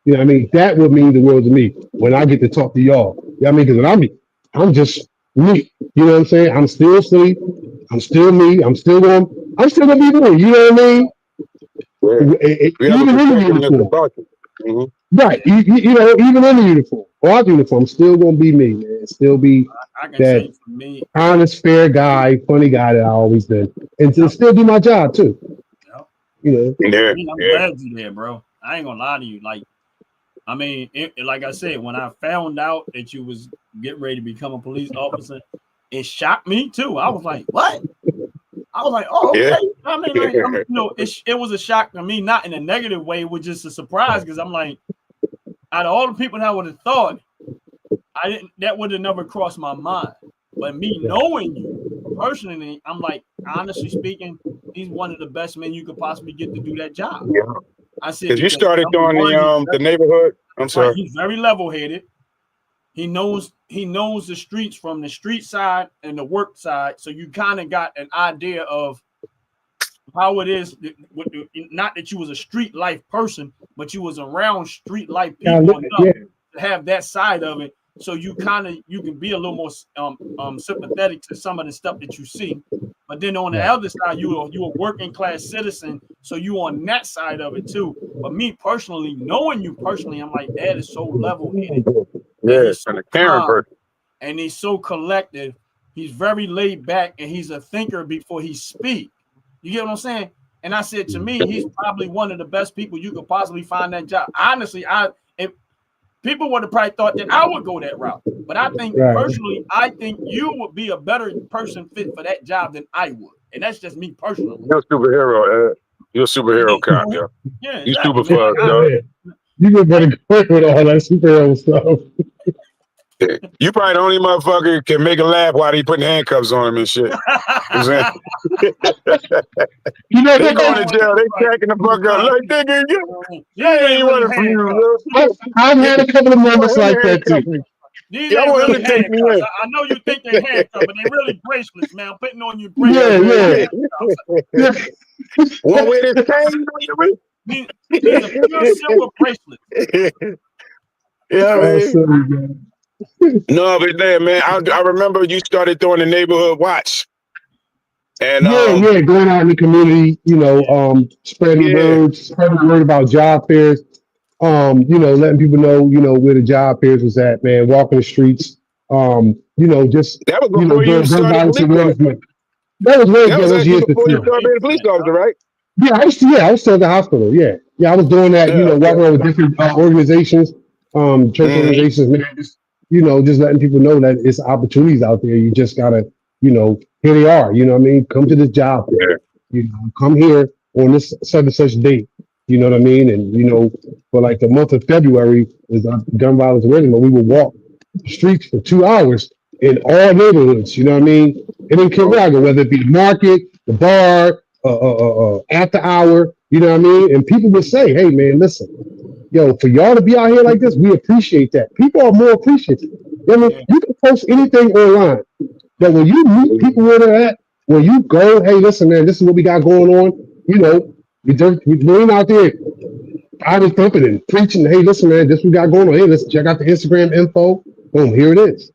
You know what I mean? That would mean the world to me when I get to talk to y'all. You know what I mean? Because I'm just me. You know what I'm saying? I'm still sleep. I'm still me. I'm still gonna be me. You know what I mean? Yeah. We have a Even in the protectiveness uniform. about you. Mhm. Right. You know, even in the uniform or out the uniform, I'm still gonna be me, man. Still be I can that say for me, honest, fair guy, funny guy that I always been, and to yep, still do my job too. yep. You know, Yeah, I'm yeah. glad you there, bro. I ain't gonna lie to you. Like, I mean, like I said, when I found out that you was getting ready to become a police officer, it shocked me too. I was like, what? I was like, oh, Yeah. okay. I mean, like, it was a shock to me, not in a negative way. It was just a surprise because I'm like, out of all the people that I would have thought, that would have never crossed my mind. But me knowing you personally, I'm like, honestly speaking, he's one of the best men you could possibly get to do that job. Yeah. I said Because you because started number doing one, the neighborhood. I'm right, sorry. he's very level headed. He knows the streets from the street side and the work side, so you kind of got an idea of how it is. Not that you was a street life person, but you was around street life people enough yeah, to have that side of it. So you can be a little more sympathetic to some of the stuff that you see. But then on the right. other side, you a working class citizen, so you on that side of it too. But me personally, knowing you personally, I'm like, Dad is so level headed and Yeah. he's And so a Karen calm person. and he's so collective. He's very laid back and he's a thinker before he speaks. You get what I'm saying? And I said to me, he's probably one of the best people you could possibly find that job. Honestly, if people would have probably thought that I would go that route. But I think Right. personally, I think you would be a better person fit for that job than I would. And that's just me personally. You're a superhero. You're a superhero cop, yo. Yeah, You exactly, super man. fun, Like, yo. Yeah. You been better quick with all that superhero stuff. You probably the only motherfucker can make a laugh while they putting handcuffs on him and shit. I'm saying, You know, they going to jail, they cracking the fuck up. Like, nigga, these I ain't ain't really running from you, handcuffs. yo. I've had a couple of moments Go ahead like and that too. handcuff me. These Yeah, I ain't want him really to take me handcuffs. in. I know you think they're handcuffs, but they're really bracelets, man. I'm putting on you Yeah, bracelets. Yeah, yeah. yeah. Want wear this chain on your wrist? These are pure silver bracelets. Yeah, I Oh, mean. silly, man. No, but there, man, I remember you started doing the neighborhood watch. And Yeah, going out in the community, you know, spreading yeah, word about job fairs, you know, letting people know, you know, where the job fairs was at, man, walking the streets, just That was before you doing gun started violence police officer. awareness. That was way That was those actually years before you before. started being a police officer, right? Yeah, I was still at the hospital. Yeah, I was doing that. Yeah. Walking around with different organizations, church Mhm. organizations, man. Just letting people know that it's opportunities out there. You just gotta, here they are. You know what I mean? Come to this job. Yeah. Come here on this such and such date. You know what I mean? And for like the month of February is gun violence awareness, but we would walk the streets for 2 hours in all neighborhoods. You know what I mean? And in Chicago, whether it be the market, the bar, after hour. You know what I mean? And people would say, "Hey, man, listen, for y'all to be out here like this, we appreciate that." People are more appreciative. You can post anything online, but when you meet people where they're at, when you go, "Hey, listen, man, this is what we got going on," we ain't out there I was thumping and preaching. "Hey, listen, man, this we got going on. Hey, let's check out the Instagram info. Boom, here it is."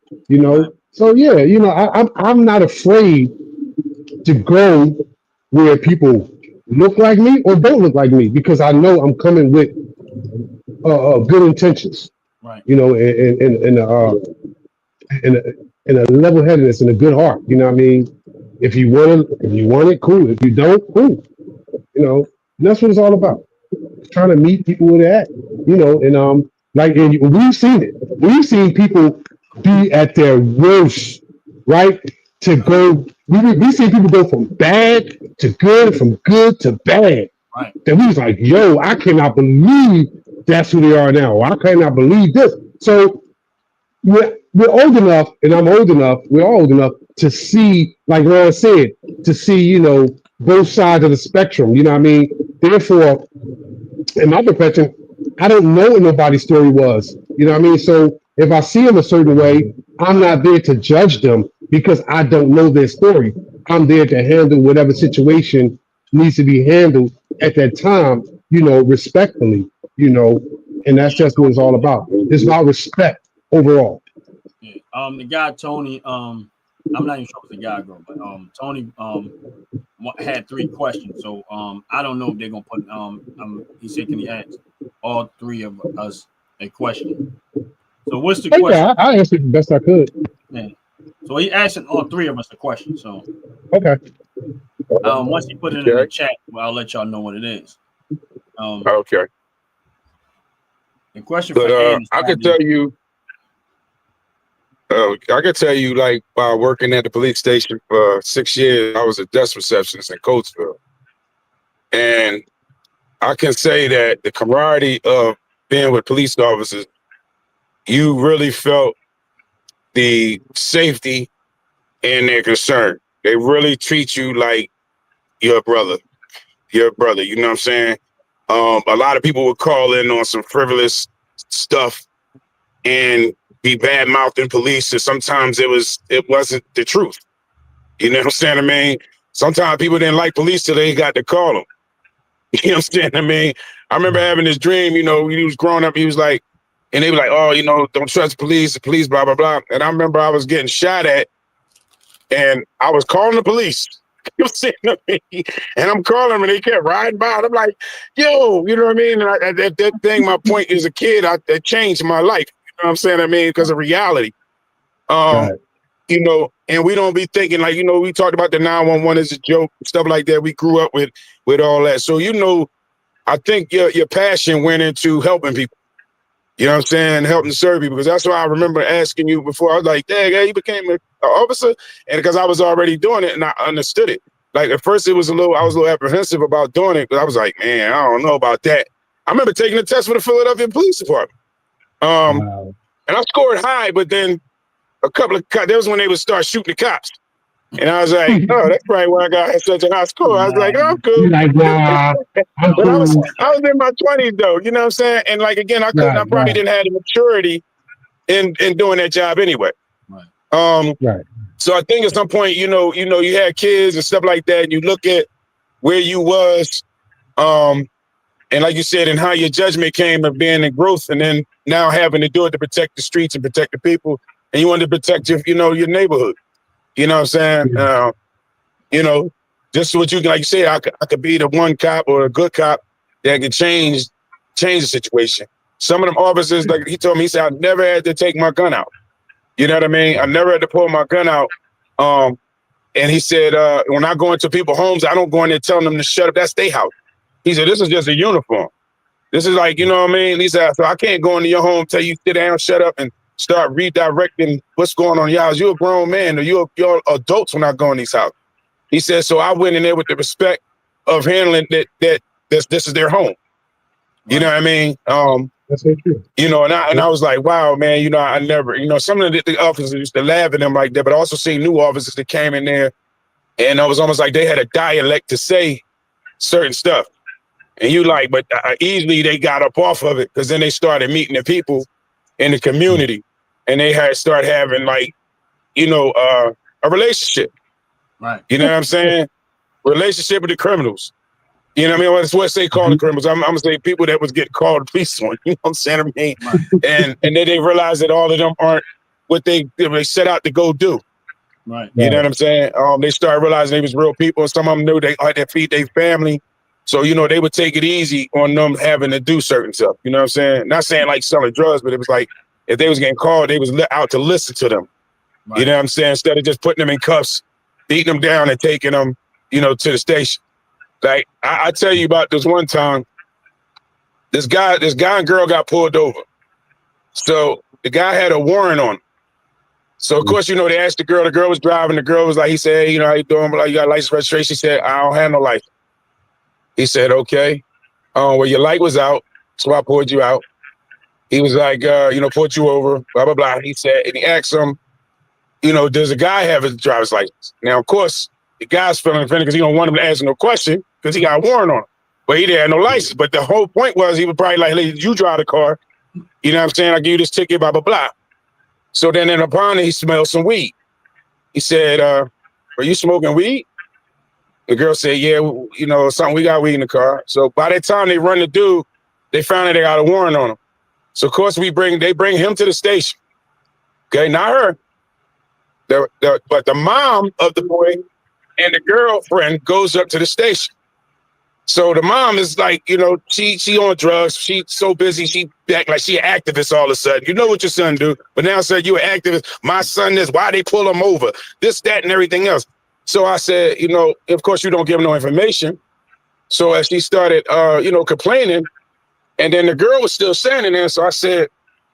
So yeah, I'm not afraid to go where people look like me or don't look like me because I know I'm coming with good intentions. Right. And a level headedness and a good heart. You know what I mean? If you want it, cool. If you don't, cool. And that's what it's all about. Trying to meet people where they're at. And we've seen it. We've seen people be at their worst, right? To go, we've seen people go from bad to good, from good to bad. Right. That we was like, yo, I cannot believe that's who they are now. I cannot believe this. So we're old enough, and I'm old enough, we're all old enough to see, like Ron said, to see, both sides of the spectrum. You know what I mean? Therefore, in my profession, I don't know what nobody's story was. You know what I mean? So if I see them a certain way, I'm not there to judge them because I don't know their story. I'm there to handle whatever situation needs to be handled at that time, respectfully, and that's just what it's all about. It's about respect overall. Yeah. The guy Tony, I'm not even sure if it's a guy or girl, but Tony had 3 questions. So I don't know if they're gonna put he said, can he ask all 3 of us a question? So what's the question? Yeah, I answered the best I could. Yeah. So he asking all 3 of us a question. So okay. Once he put it in the chat, well, I'll let y'all know what it is. Okay. The question But for Andy, I could tell you, like, by working at the police station for 6 years, I was a desk receptionist in Coatesville. And I can say that the camaraderie of being with police officers, you really felt the safety and their concern. They really treat you like your brother. You know what I'm saying? A lot of people would call in on some frivolous stuff and be bad mouthing police, and sometimes it wasn't the truth. You know what I'm saying? I mean, sometimes people didn't like police till they got to call them. You know what I'm saying? I mean, I remember having this dream, when he was growing up, he was like, and they were like, "Oh, don't trust the police, blah, blah, blah." And I remember I was getting shot at and I was calling the police. You know what I'm saying? And I'm calling them and they kept riding by. And I'm like, yo, you know what I mean? And that thing, my point as a kid, that changed my life. You know what I'm saying? I mean, because of reality. Right. And we don't be thinking like, we talked about the 911 as a joke, stuff like that. We grew up with all that. So, I think your passion went into helping people. You know what I'm saying? Helping serve people. Because that's why I remember asking you before. I was like, dang, you became an officer? And because I was already doing it and I understood it. Like at first I was a little apprehensive about doing it, but I was like, man, I don't know about that. I remember taking a test for the Philadelphia Police Department. Wow. And I scored high, but then that was when they would start shooting the cops. And I was like, oh, that's probably why I got such a high score. I was like, oh, I'm cool. Like, nah, but I was in my 20s though, you know what I'm saying? And like again, I probably didn't have the maturity in doing that job anyway. Right. Right. So I think at some point, you had kids and stuff like that, and you look at where you was, and like you said, and how your judgment came of being in growth, and then now having to do it to protect the streets and protect the people, and you wanted to protect your neighborhood. You know what I'm saying? Just what like you say, I could be the one cop or a good cop that could change the situation. Some of them officers, like he told me, he said, I never had to take my gun out. You know what I mean? I never had to pull my gun out. And he said, when I go into people's homes, I don't go in there telling them to shut up. That's their house. He said, this is just a uniform. This is like, you know what I mean? He said, so I can't go into your home, tell you sit down, shut up, and start redirecting what's going on in your house. You're a grown man, or you're adults when I go in these houses. He said, so I went in there with the respect of handling that this is their home. You know what I mean? That's so true. You know, and I was like, wow, man, you know, I never, you know, some of the officers used to laugh at them like that, but I also seen new officers that came in there and it was almost like they had a dialect to say certain stuff. And you like, but easily they got up off of it because then they started meeting the people in the community and they had start having like, you know, a relationship. Right. You know what I'm saying? Relationship with the criminals. You know what I mean? That's what they call the criminals. I'm gonna say people that was getting called the police on. You know what I'm saying? I mean, Right. and then they realize that all of them aren't what they set out to go do. Right. You know what I'm saying? They started realizing they was real people. Some of them knew they had to feed their family. So, you know, they would take it easy on them having to do certain stuff. You know what I'm saying? Not saying like selling drugs, but it was like if they was getting called, they was out to listen to them. Right. You know what I'm saying? Instead of just putting them in cuffs, beating them down and taking them, you know, to the station. Like I tell you about this one time, this guy and girl got pulled over. So the guy had a warrant on him. So of course, you know, they asked the girl was driving. The girl was like, he said, hey, you know, how you doing? Like, you got license registration? She said, I don't have no license. He said, okay. Well, your light was out, so I pulled you out. He was like, you know, pulled you over, blah, blah, blah. He said, and he asked him, you know, does a guy have a driver's license? Now, of course, the guy's feeling offended because he don't want him to ask no question because he got a warrant on him. But he didn't have no license. But the whole point was he was probably like, hey, you drive the car. You know what I'm saying? I give you this ticket, blah, blah, blah. So then in upon it, he smelled some weed. He said, are you smoking weed? The girl said, yeah, you know, something, we got weed in the car. So by that time they run the dude, they found out they got a warrant on him. So of course they bring him to the station. Okay, not her. But the mom of the boy and the girlfriend goes up to the station. So the mom is like, you know, she on drugs. She's so busy. She act like she an activist all of a sudden. You know what your son do, but now said you an activist. My son is why they pull him over. This, that, and everything else. So I said, you know, of course you don't give him no information. So as she started, you know, complaining, and then the girl was still standing there. So I said,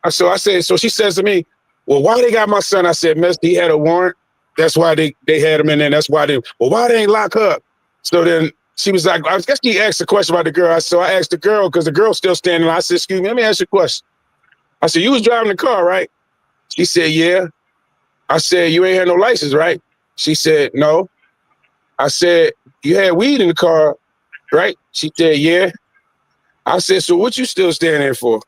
so she says to me, well, why they got my son? I said, miss, he had a warrant. That's why they had him in there. That's why why they ain't lock up? So then she was like, I guess she asked a question about the girl. So I asked the girl, because the girl's still standing there. I said, excuse me, let me ask you a question. I said, you was driving the car, right? She said, yeah. I said, you ain't had no license, right? She said, no. I said, you had weed in the car, right? She said, yeah. I said, so what you still standing there for?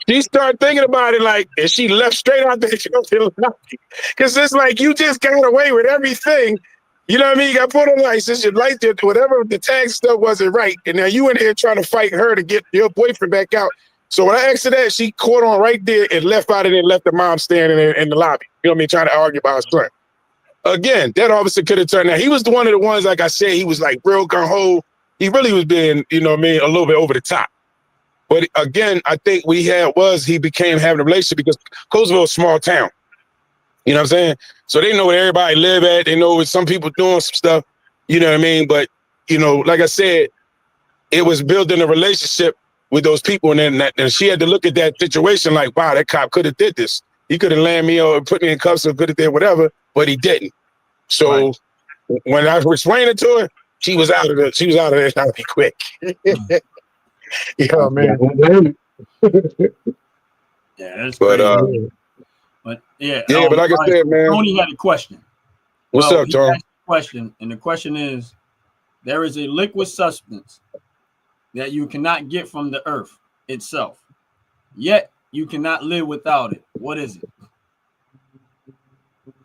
She started thinking about it like, and she left straight out there. Because it's like, you just got away with everything. You know what I mean? You got put on license, your license, whatever the tag stuff wasn't right. And now you in here trying to fight her to get your boyfriend back out. So when I asked her that, she caught on right there and left out of there and left the mom standing there in the lobby. You know what I mean? Trying to argue about her son. Again, that officer could have turned out. He was one of the ones, like I said, he was like real gung-ho. He really was being, you know what I mean, a little bit over the top. But again, I think he became having a relationship because Coatesville is a small town. You know what I'm saying? So they know where everybody live at. They know where some people doing some stuff. You know what I mean? But, you know, like I said, it was building a relationship with those people. And then she had to look at that situation like, wow, that cop could have did this. He could have landed me or put me in cuffs or could have did whatever, but he didn't. So when I was explaining it to her, she was out of there. She was out of there trying to be quick. Yeah, man. Yeah, that's But crazy. But but like I said, man. Tony had a question. What's up, Tony? Question, and the question is: there is a liquid substance that you cannot get from the earth itself, yet you cannot live without it. What is it?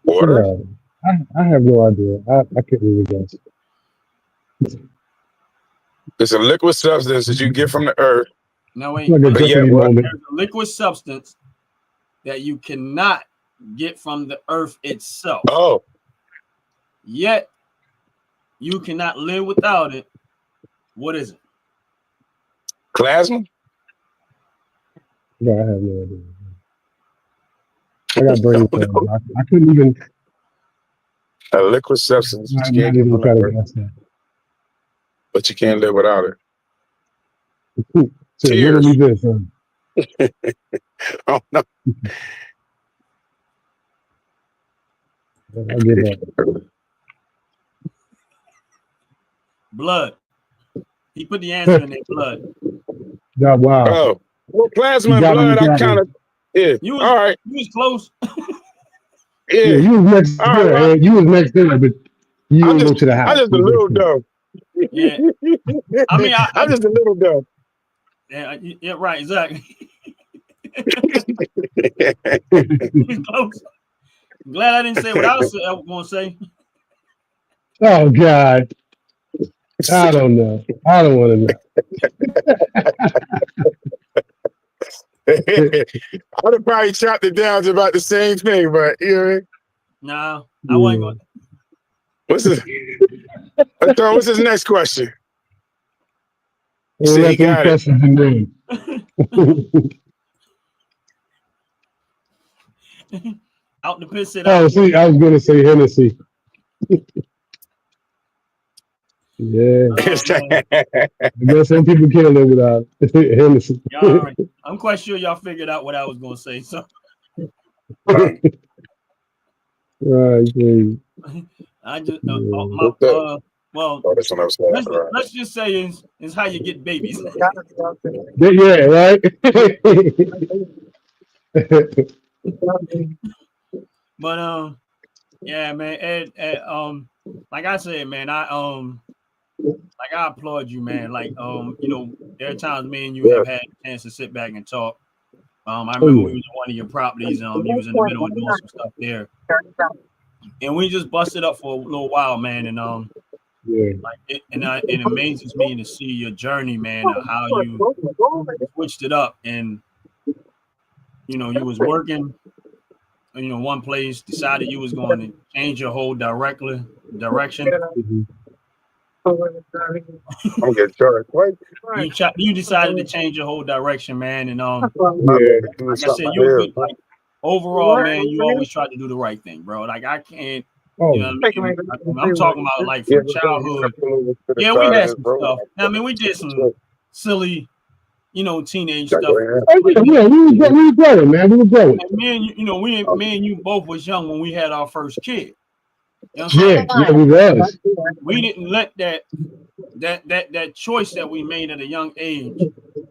Water. I have no idea. I can't really guess. It's a liquid substance that you get from the earth. No, wait. Like a But Jeopardy moment. There's a liquid substance that you cannot get from the earth itself. Oh, Yet you cannot live without it. What is it? plasma. No, I have no idea. I got brain cells. I couldn't even. A liquid substance. You I'm can't not get even from try to that, guess that. but you can't live without it. So Tears. literally this. Oh no. I give up. Blood. He put the answer in their blood. God, wow. Oh, well, plasma You and got me blood. with I that kind one. of. Yeah. You was, All right. you was close. Yeah, Yeah. you was next All right. there, Well, and you was next there, but you I'm didn't go just, to the house. I'm just a You little next there. dumb. Yeah. I mean, I'm just a little dumb. yeah, right, exactly. You was close. I'm glad I didn't say what I was going to say. Oh God, I don't know. I don't want to know. I would have probably chopped it down to about the same thing, but you know what I mean? No, I wasn't going. What's his next question? Well, Say he that's one got it. question in there. Out the piss it Oh, out. see, I was going to say Hennessy. Yeah, Oh, man. I guess some people can't live without Hennessy. Y'all already, I'm quite sure y'all figured out what I was going to say. So Right. Yeah. I just, Oh, well, that's what I was saying. let's just say is how you get babies. Yeah, right. But yeah, man, Ed, like I said, man, I applaud you, man. Like you know, there are times me and you have had a chance to sit back and talk. I remember we was in one of your properties. You was in the middle of doing some stuff there, and we just busted up for a little while, man. And Yeah. like it amazes me to see your journey, man, of how you switched it up, and you know, you was working, you know, one place, decided you was going to change your whole direction. Mhm. I'm getting charged. What? You decided to change your whole direction, man, and Yeah. like I said, you're good. Like overall, man, you always try to do the right thing, bro. Like I can't, you know Oh, what I mean? I'm talking about like from childhood. Yeah, we had some stuff. I mean, we did some silly, you know, teenage stuff. oh, yeah, we were growing, man. We were growing. And me and you, you know, me and you both was young when we had our first kid. You know what I'm saying? Yeah, we was. We didn't let that choice that we made at a young age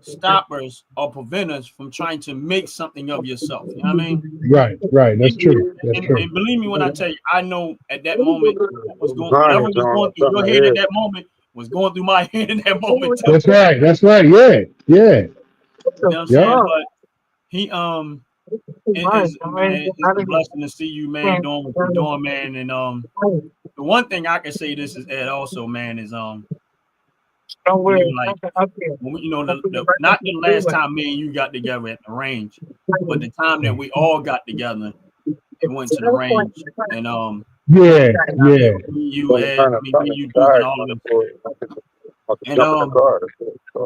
stop us or prevent us from trying to make something of yourself. You know what I mean? Right. That's true. That's true. And believe me when I tell you, I know at that moment whatever was going through your head at that moment was going through my head in that moment too. That's right. Yeah. You know what I'm saying? But he it's a blessing to see you, man, doing what you're doing, man. And the one thing I can say this is Ed also, man, is like when we, you know, not the last time me and you got together at the range, but the time that we all got together and went to the range, and Yeah. you Ed, me, you Duke, and all of them.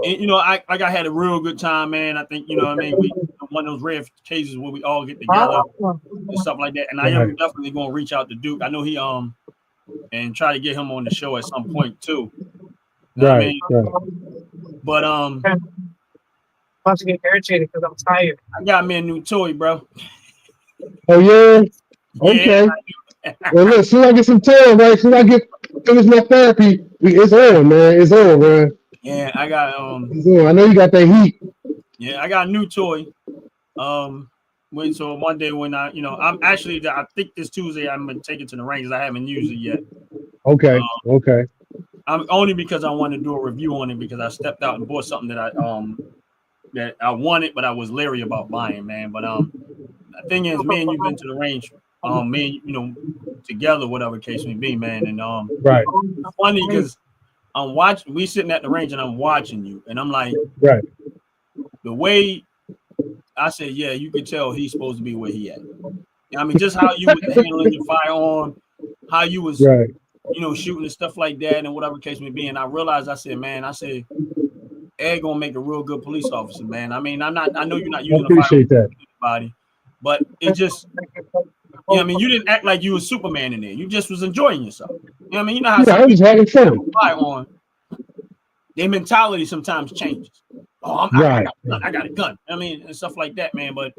And you know, I had a real good time, man. I think, you know what I mean, we one of those rare cases where we all get together and stuff like that. And I am definitely going to reach out to Duke. I know he and try to get him on the show at some point too. You know what I mean? But I'm about to get irritated because I'm tired. I got me a new toy, bro. Oh yeah. Okay. Well, look, as soon as I get some tail, right? As soon as I finish my therapy, it's on, man. It's on, man. Yeah, I got It's on. I know you got that heat. Yeah, I got a new toy. So one day when I think this Tuesday I'm gonna take it to the range. I haven't used it yet. Okay. I'm only because I want to do a review on it because I stepped out and bought something that I wanted, but I was leery about buying, man. But the thing is, me and you've been to the range, me and you know, together, whatever case may be, man. And right. It's funny because I'm watching. We sitting at the range and I'm watching you, and I'm like, right. The way I said, yeah, you could tell he's supposed to be where he at. I mean, just how you was handling your firearm, how you was, right. You know, shooting and stuff like that, and whatever case may be. And I realized, I said, Ed gonna make a real good police officer, man. I mean, I know you're not using I appreciate that. Anybody, but it just, I mean, you didn't act like you was Superman in there. You just was enjoying yourself. I mean, you know how Yeah, I was having fun. rely on their mentality sometimes changes. Oh, Right. I got a gun. I mean, and stuff like that, man. But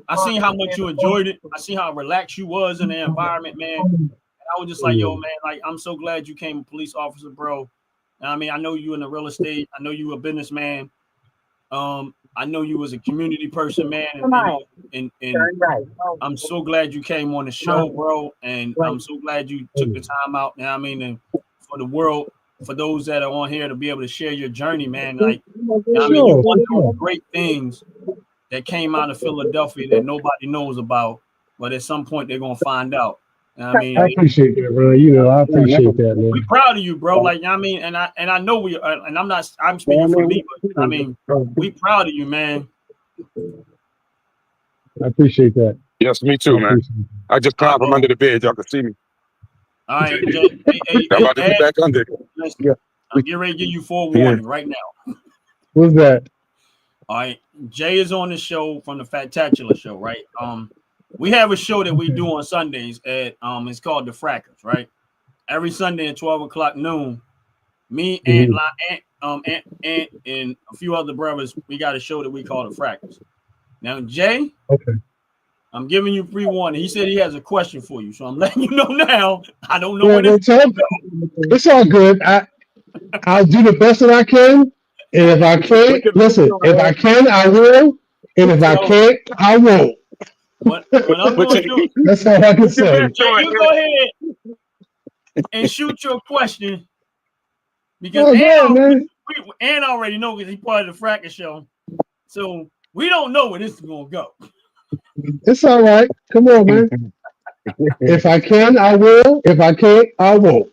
I seen how much you enjoyed it. I see how relaxed you was in the environment, man. And I was just like, yo, man, like, I'm so glad you came a police officer, bro. I mean, I know you in the real estate. I know you a businessman. I know you was a community person, man. And I'm so glad you came on the show, bro. And I'm so glad you took the time out. You know what I mean? And for the world, for those that are on here to be able to share your journey, man. Like, you know, I mean, you one of those great things that came out of Philadelphia that nobody knows about, but at some point they're gonna find out. You know what I mean, I appreciate that, bro. You know, I appreciate that, man. we proud of you, bro. Like, you know what I mean, and I know we are, and I'm speaking for me, but I mean, we proud of you, man. I appreciate that. Yes, me too, man. I just climbed from under the bed. Y'all can see me. All right, hey, I'm about to be back under. listen, I'm getting ready to give you forewarning right now. What's that? All right, Jay is on the show from the Fattacular Show, right? We have a show that we do on Sundays at it's called The Frackers, right? Every Sunday at 12 o'clock noon. Me, Ant, and a few other brothers, we got a show that we call The Frackers. Now, Jay, Okay. I'm giving you pre-warning. He said he has a question for you, so I'm letting you know now. I don't know Yeah, what it's all good. I'll do the best that I can. And if I can't, listen, if I can, I will. And if I can't, I won't. What I'm going to do, That's all I can say. Jay, you go ahead and shoot your question because Oh, yeah, man. Ant already know because he's part of the Fracker Show. So we don't know where this is going to go. It's all right. Come on, man. If I can, I will. If I can't, I won't.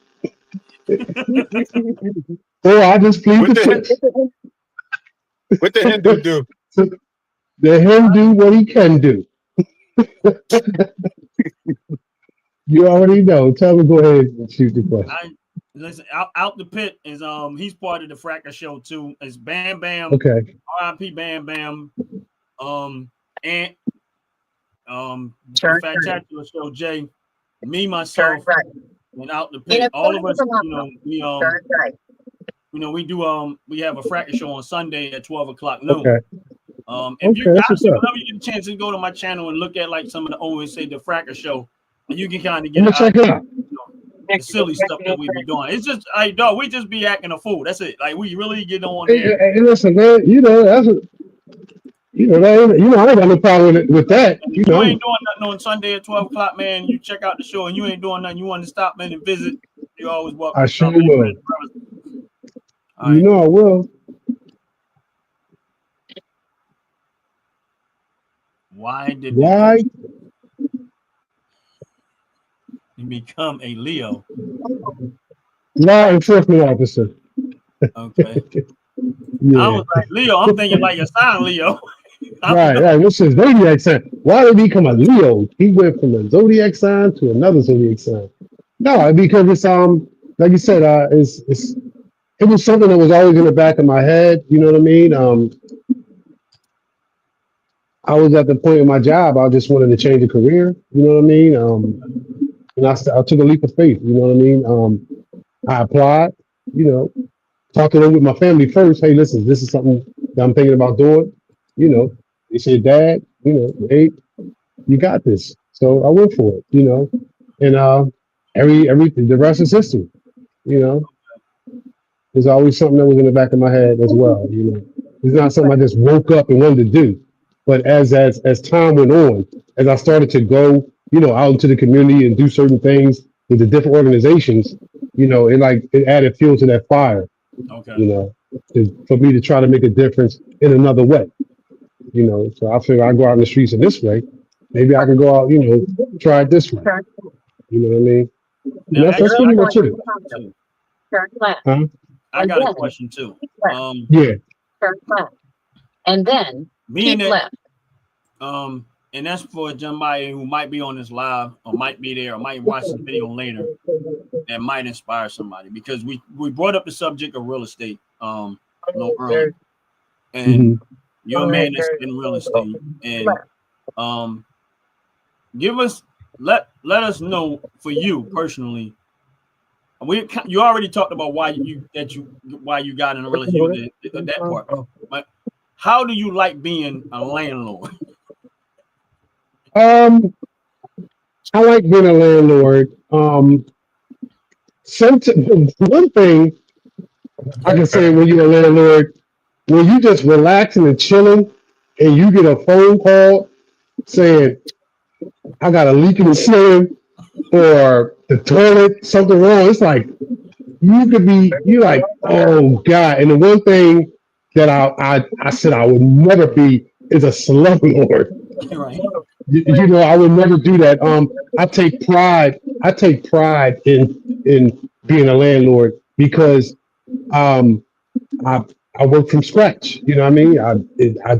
Or I just plead the fifth. What the Hindu do? Let him do what he can do. You already know. Tell him to go ahead and shoot the question. Listen, out the pit is he's part of the Fracker Show too. It's Bam Bam. Okay. R.I.P. Bam Bam. Ant. Fantacular Show, Jay, me, myself, and out the pit. All of us, we do we have a Fracker Show on Sunday at 12 o'clock noon. Okay. If you whenever you get a chance to go to my channel and look at like some of the always say the Fracker Show, and you can kind of get check it out. The silly stuff that we be doing. It's just like, dog, we just be acting a fool. That's it. Like, we really get on there. Hey, listen, man. You know that's what. I ain't got no problem with that. You know, ain't doing nothing on Sunday at 12 o'clock, man. You check out the show and you ain't doing nothing. You want to stop in and visit. You always welcome. I sure will. Right. You know I will. Why did you become a Leo? Law enforcement officer. Okay. Yeah. I was like, Leo, I'm thinking like a sign Leo. Right. What's his zodiac sign? Why did he become a Leo? He went from a zodiac sign to another zodiac sign. No, because it's like you said, it was something that was always in the back of my head. You know what I mean? I was at the point in my job, I just wanted to change a career. You know what I mean? And I took a leap of faith. You know what I mean? I applied. You know, talking with my family first. Hey, listen, this is something that I'm thinking about doing. You know, they said, Dad, you know, hey, you got this. So I went for it. You know, and the rest is history. You know, there's always something that was in the back of my head as well. You know, it's not something I just woke up and wanted to do. But as time went on, as I started to go, you know, out into the community and do certain things with the different organizations, you know, it added fuel to that fire. Okay. You know, for me to try to make a difference in another way. You know, so I figure I go out in the streets in this way. Maybe I can go out, you know, try it this way. You know what I mean? Now, That's pretty much it. Huh? I got a question too. Yeah. And then keep left. And that's for somebody who might be on this live or might be there or might watch the video later that might inspire somebody, because we brought up the subject of real estate earlier. And you're a man that's in real estate, and let us know for you personally. You already talked about why you got in a relationship, that part. But how do you like being a landlord? I like being a landlord. One thing I can say when you're a landlord, when you just relaxing and chilling, and you get a phone call saying, "I got a leak in the ceiling," or the toilet, something wrong. It's like you're like, oh God. And the one thing that I said I would never be is a slumlord. Right. You know, I would never do that. I take pride in being a landlord because I I work from scratch. You know what I mean? I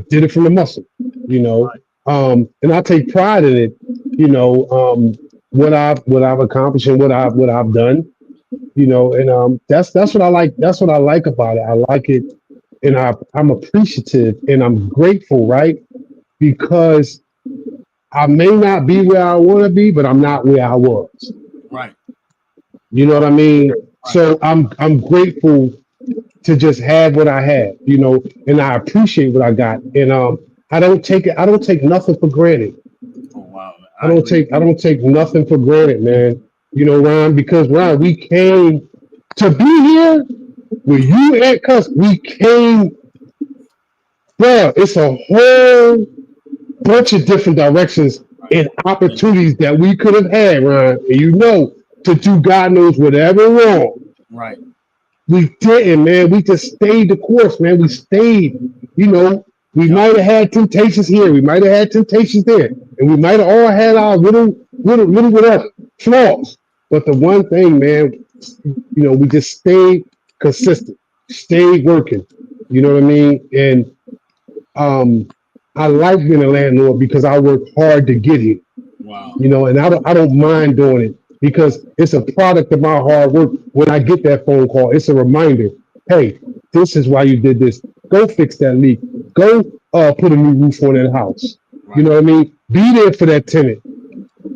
did it from the muscle. You know, and I take pride in it. You know, what I've accomplished and what I've done. You know, and that's what I like. That's what I like about it. I like it, and I'm appreciative and I'm grateful, right? Because I may not be where I want to be, but I'm not where I was. Right. You know what I mean? So I'm grateful to just have what I have, you know, and I appreciate what I got. And I don't take nothing for granted. Oh wow. I don't take nothing for granted, man. You know, Ron, because Ron, we came to be here with you and Cuz. We came, bro. It's a whole bunch of different directions and opportunities that we could have had, Ron. And you know, to do God knows whatever wrong. Right. We didn't, man. We just stayed the course, man. We stayed. You know, we might have had temptations here. We might have had temptations there. And we might have all had our little whatever flaws. But the one thing, man, you know, we just stayed consistent, stayed working. You know what I mean? And I like being a landlord because I work hard to get here. Wow. You know, and I don't mind doing it because it's a product of my hard work. When I get that phone call, it's a reminder. Hey, this is why you did this. Go fix that leak. Go put a new roof on that house. Right. You know what I mean? Be there for that tenant.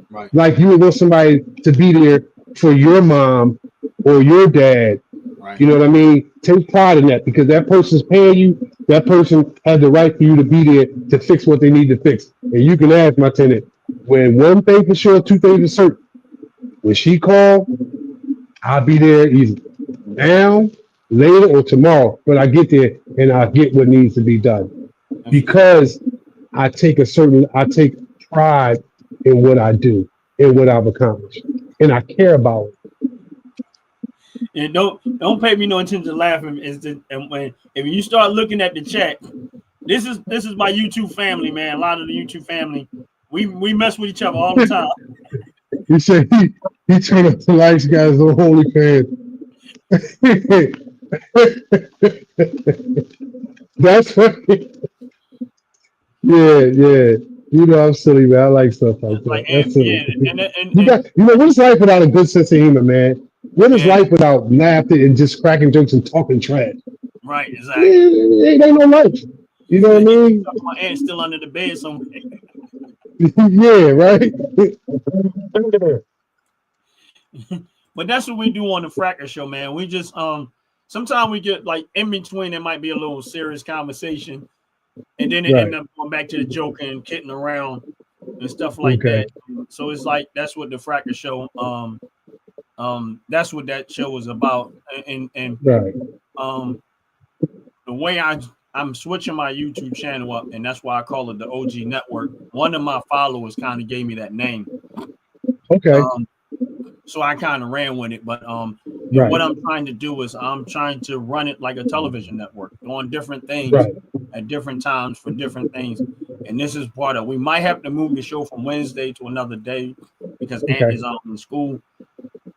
Right. Like you would want somebody to be there for your mom or your dad. Right. You know what I mean? Take pride in that because that person's paying you. That person has the right for you to be there to fix what they need to fix. And you can ask my tenant, when one thing for sure, two things for certain. When she called, I'll be there either now, later, or tomorrow. But I get there and I get what needs to be done. Because I take pride in what I do and what I've accomplished. And I care about it. And don't pay me no attention to laughing. If you start looking at the chat, this is my YouTube family, man. A lot of the YouTube family, we mess with each other all the time. He said he turned up the lights, guys, on OnlyFans. That's funny. Yeah. You know I'm silly, man. I like stuff like that. That's silly. You know what is life without a good sense of humor, man? What is life without laughter and just cracking jokes and talking trash? Right, exactly. It ain't no life. You know what I mean? My aunt's still under the bed somewhere. Yeah, right. But that's what we do on the Fracker Show, man. We just sometimes we get like in between. There might be a little serious conversation, and then it end up going back to the joking and kidding around and stuff like that. So it's like that's what the Fracker Show. That's what that show is about. And the way I'm switching my YouTube channel up, and that's why I call it the OG Network. One of my followers kind of gave me that name. Okay. So I kind of ran with it, but what I'm trying to do is I'm trying to run it like a television network, doing different things at different times for different things. And this is part of. We might have to move the show from Wednesday to another day because Aunt is out in school.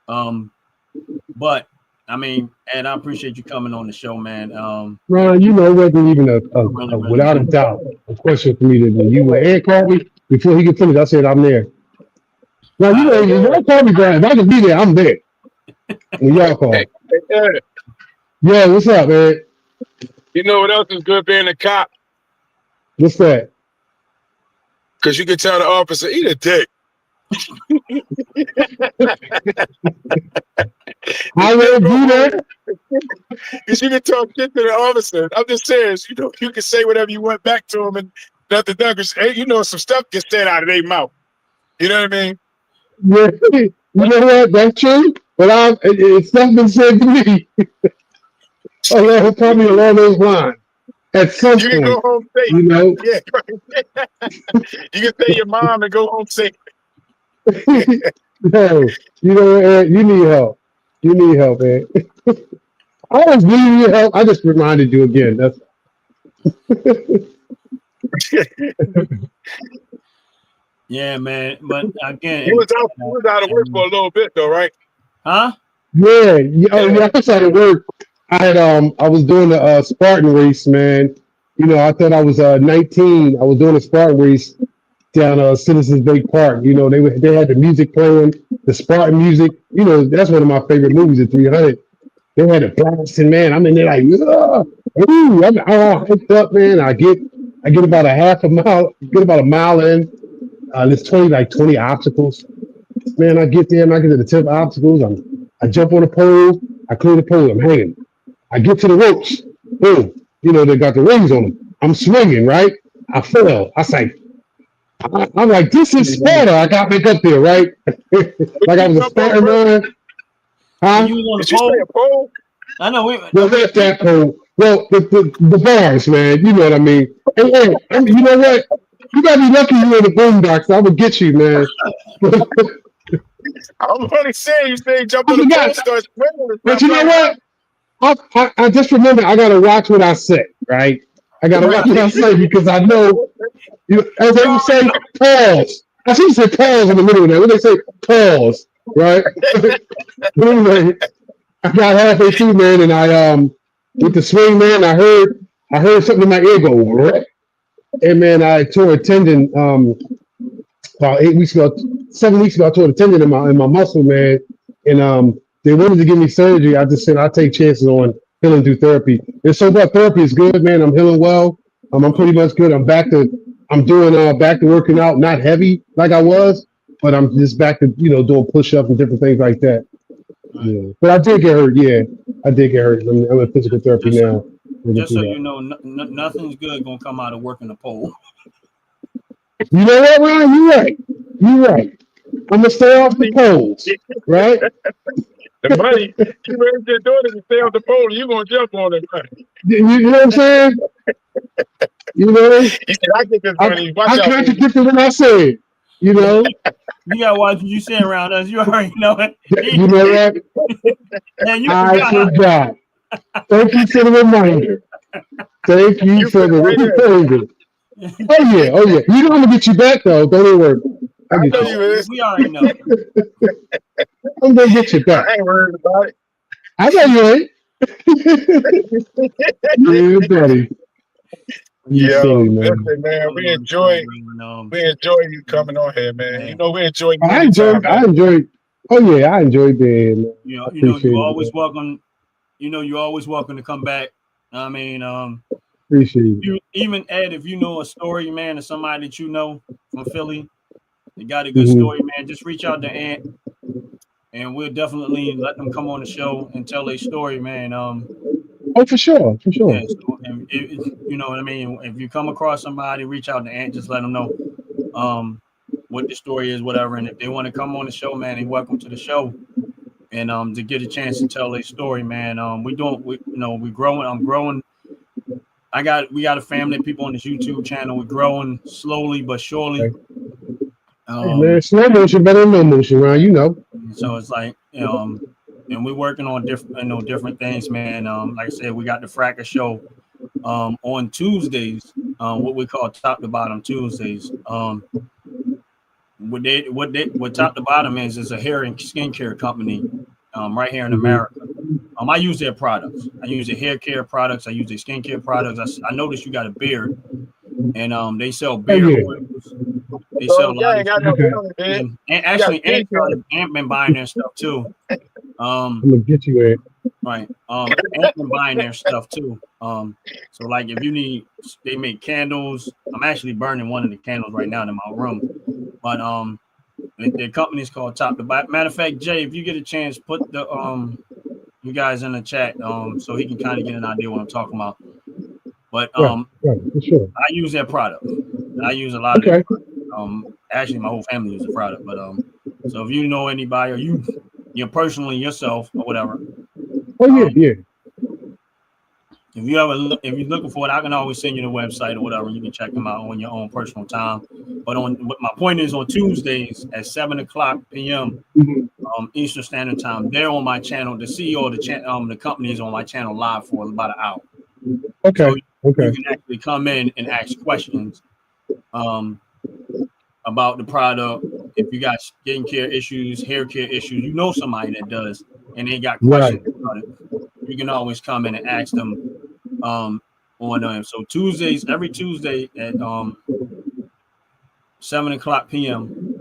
But I mean, and I appreciate you coming on the show, man. Ron, you know, wasn't even a without a doubt a question for me that when you were Ed called me before he could finish, I said I'm there. Now you know, y'all call me, Brian. If I can be there, I'm there. When y'all call. Yeah, what's up, man? You know what else is good being a cop? What's that? Because you can tell the officer, eat a dick. I will do that. Because you can talk shit to the officer. I'm just saying, you know, you can say whatever you want back to them and nothing done. Because, hey, you know, some stuff gets said out of their mouth. You know what I mean? Yeah, you know what? That's true. But it's not been said to me. Oh, probably along those lines at some You can go point. home safe. You know. Yeah. You can say your mom and go home safe. No, you know, Ed, you need help. You need help, Ed. I always need your help. I just reminded you again. That's Yeah, man. But again, You was out of work for a little bit though, right? huh? yeah. Oh, yeah. I was at work. I was doing a Spartan race, man. You know, I thought I was 19. I was doing a Spartan race down Citizens Bank Park. You know, they had the music playing, the Spartan music. You know, that's one of my favorite movies, the 300. They had a blasting, man. I'm in there like, ooh, I'm all hyped up, man. I get about a half a mile, get about a mile in. There's 20 obstacles. Man, I get there and I get to the 10th obstacles. I jump on the pole. I clear the pole. I'm hanging. I get to the ropes. Boom. You know, they got the rings on them. I'm swinging, right? I fell. I'm like, this is Sparta. I got back up there, right? Like I was a Spartan man. Huh? You was on Did the you say pole? a pole? I know. Well, not that pole. Well, the bars, man. You know what I mean? And you know what? You gotta be lucky you're in the boondocks. I would get you, man. I'm only saying you say jump I on the pole, forgot. start swinging or But you something. know what? I just remember I gotta watch what I say, right? I gotta watch what I say because I know as they would say, pause. I should say pause in the middle of that. When they say pause, right? But anyway, I got halfway through, man, and I with the swing, man, I heard something in my ear go, "Rrrt." And man, I tore a tendon about 8 weeks ago, 7 weeks ago. I tore a tendon in my muscle, man, and they wanted to give me surgery. I just said I take chances on healing through therapy. And so far, therapy is good, man. I'm healing well. I'm pretty much good. I'm doing back to working out, not heavy like I was, but I'm just back to doing push-ups and different things like that. Yeah, but I did get hurt. Yeah, I did get hurt. I'm in physical therapy now. Just so you know, nothing's good gonna come out of working the pole. You know what, Ryan? You're right. I'm gonna stay off the poles, right? The money, you raise your daughter to stay on the pole, you're gonna jump on it. You know what I'm saying? You know, You said, I get this money. Watch I out. contradicted what I said. You know, You gotta watch what you say around us. You already know it. you know that. Man, I forgot. Thank you for the reminder. Thank you for the reminder. Oh yeah. You know I'm gonna get you back though. Don't even worry. I know you is. We already know. I'm gonna get you back. I ain't worried about it. I know you ain't. Yeah, buddy. You silly, man. Listen, man, we enjoy you coming on here, man. Yeah. You know, we enjoy you. I enjoyed. Oh yeah, I enjoyed being. You're always welcome. You're always welcome to come back. I mean, appreciate you. Even Ed, if you know a story, man, of somebody that you know from Philly, they got a good story, man. Just reach out to Ant, and we'll definitely let them come on the show and tell their story, man. Oh, for sure. Yeah, so, you know what I mean. If you come across somebody, reach out to Ant. Just let them know what the story is, whatever. And if they want to come on the show, man, they're welcome to the show. And to get a chance to tell their story, man. We're growing. I'm growing. We got a family of people on this YouTube channel. We're growing slowly but surely. Hey, man, slow motion better than no motion, Ryan. You know. So it's like, and we're working on different things, man. Like I said, we got the Fracker show on Tuesdays, what we call Top to Bottom Tuesdays. What Top to Bottom is a hair and skincare company right here in America. I use their products. I use their hair care products. I use their skincare products. I noticed you got a beard, and they sell beard oils. They sell a lot of and actually Ant been buying their stuff too. I'm gonna get you it. Right. Ant been buying their stuff too. So like if you need, they make candles. I'm actually burning one of the candles right now in my room. But Their company is called Top to Bottom. Matter of fact, Jay, if you get a chance, put the you guys in the chat so he can kind of get an idea what I'm talking about. But right, for sure. I use their product. I use a lot of their product. Actually, my whole family uses the product. But so if you know anybody or you personally yourself or whatever. Oh yeah. If you're looking for it, I can always send you the website or whatever. You can check them out on your own personal time. But my point is on Tuesdays at 7:00 p.m. Eastern Standard Time, they're on my channel. The CEO of the company is on my channel live for about an hour. Okay. So you can actually come in and ask questions about the product. If you got skincare issues, hair care issues, you know somebody that does, and they got questions about it. You can always come in and ask them on so every Tuesday at 7:00 p.m.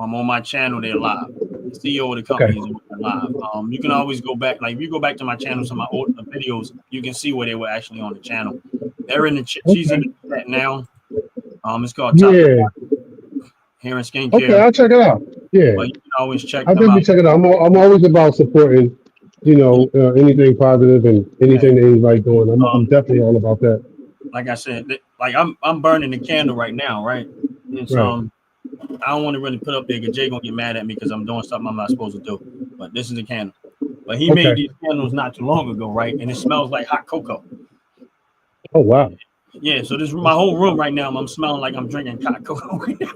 On my channel, they're live. The CEO of the company is live. You can always go back, like if you go back to my channel, some of my old videos, you can see where they were actually on the channel. They're in the she's in the chat now. It's called Top Hair and Skincare. Okay, I'll check it out. Yeah, but you can always check I'll them out. Check it out. I'm always about supporting, anything positive and anything that anybody's doing. I'm definitely all about that. Like I said, like I'm burning the candle right now, right? And so I don't want to really put up there because Jay gonna get mad at me because I'm doing something I'm not supposed to do. But this is the candle. But he made these candles not too long ago, right? And it smells like hot cocoa. Oh wow. Yeah, so this is my whole room right now. I'm smelling like I'm drinking hot cocoa right now.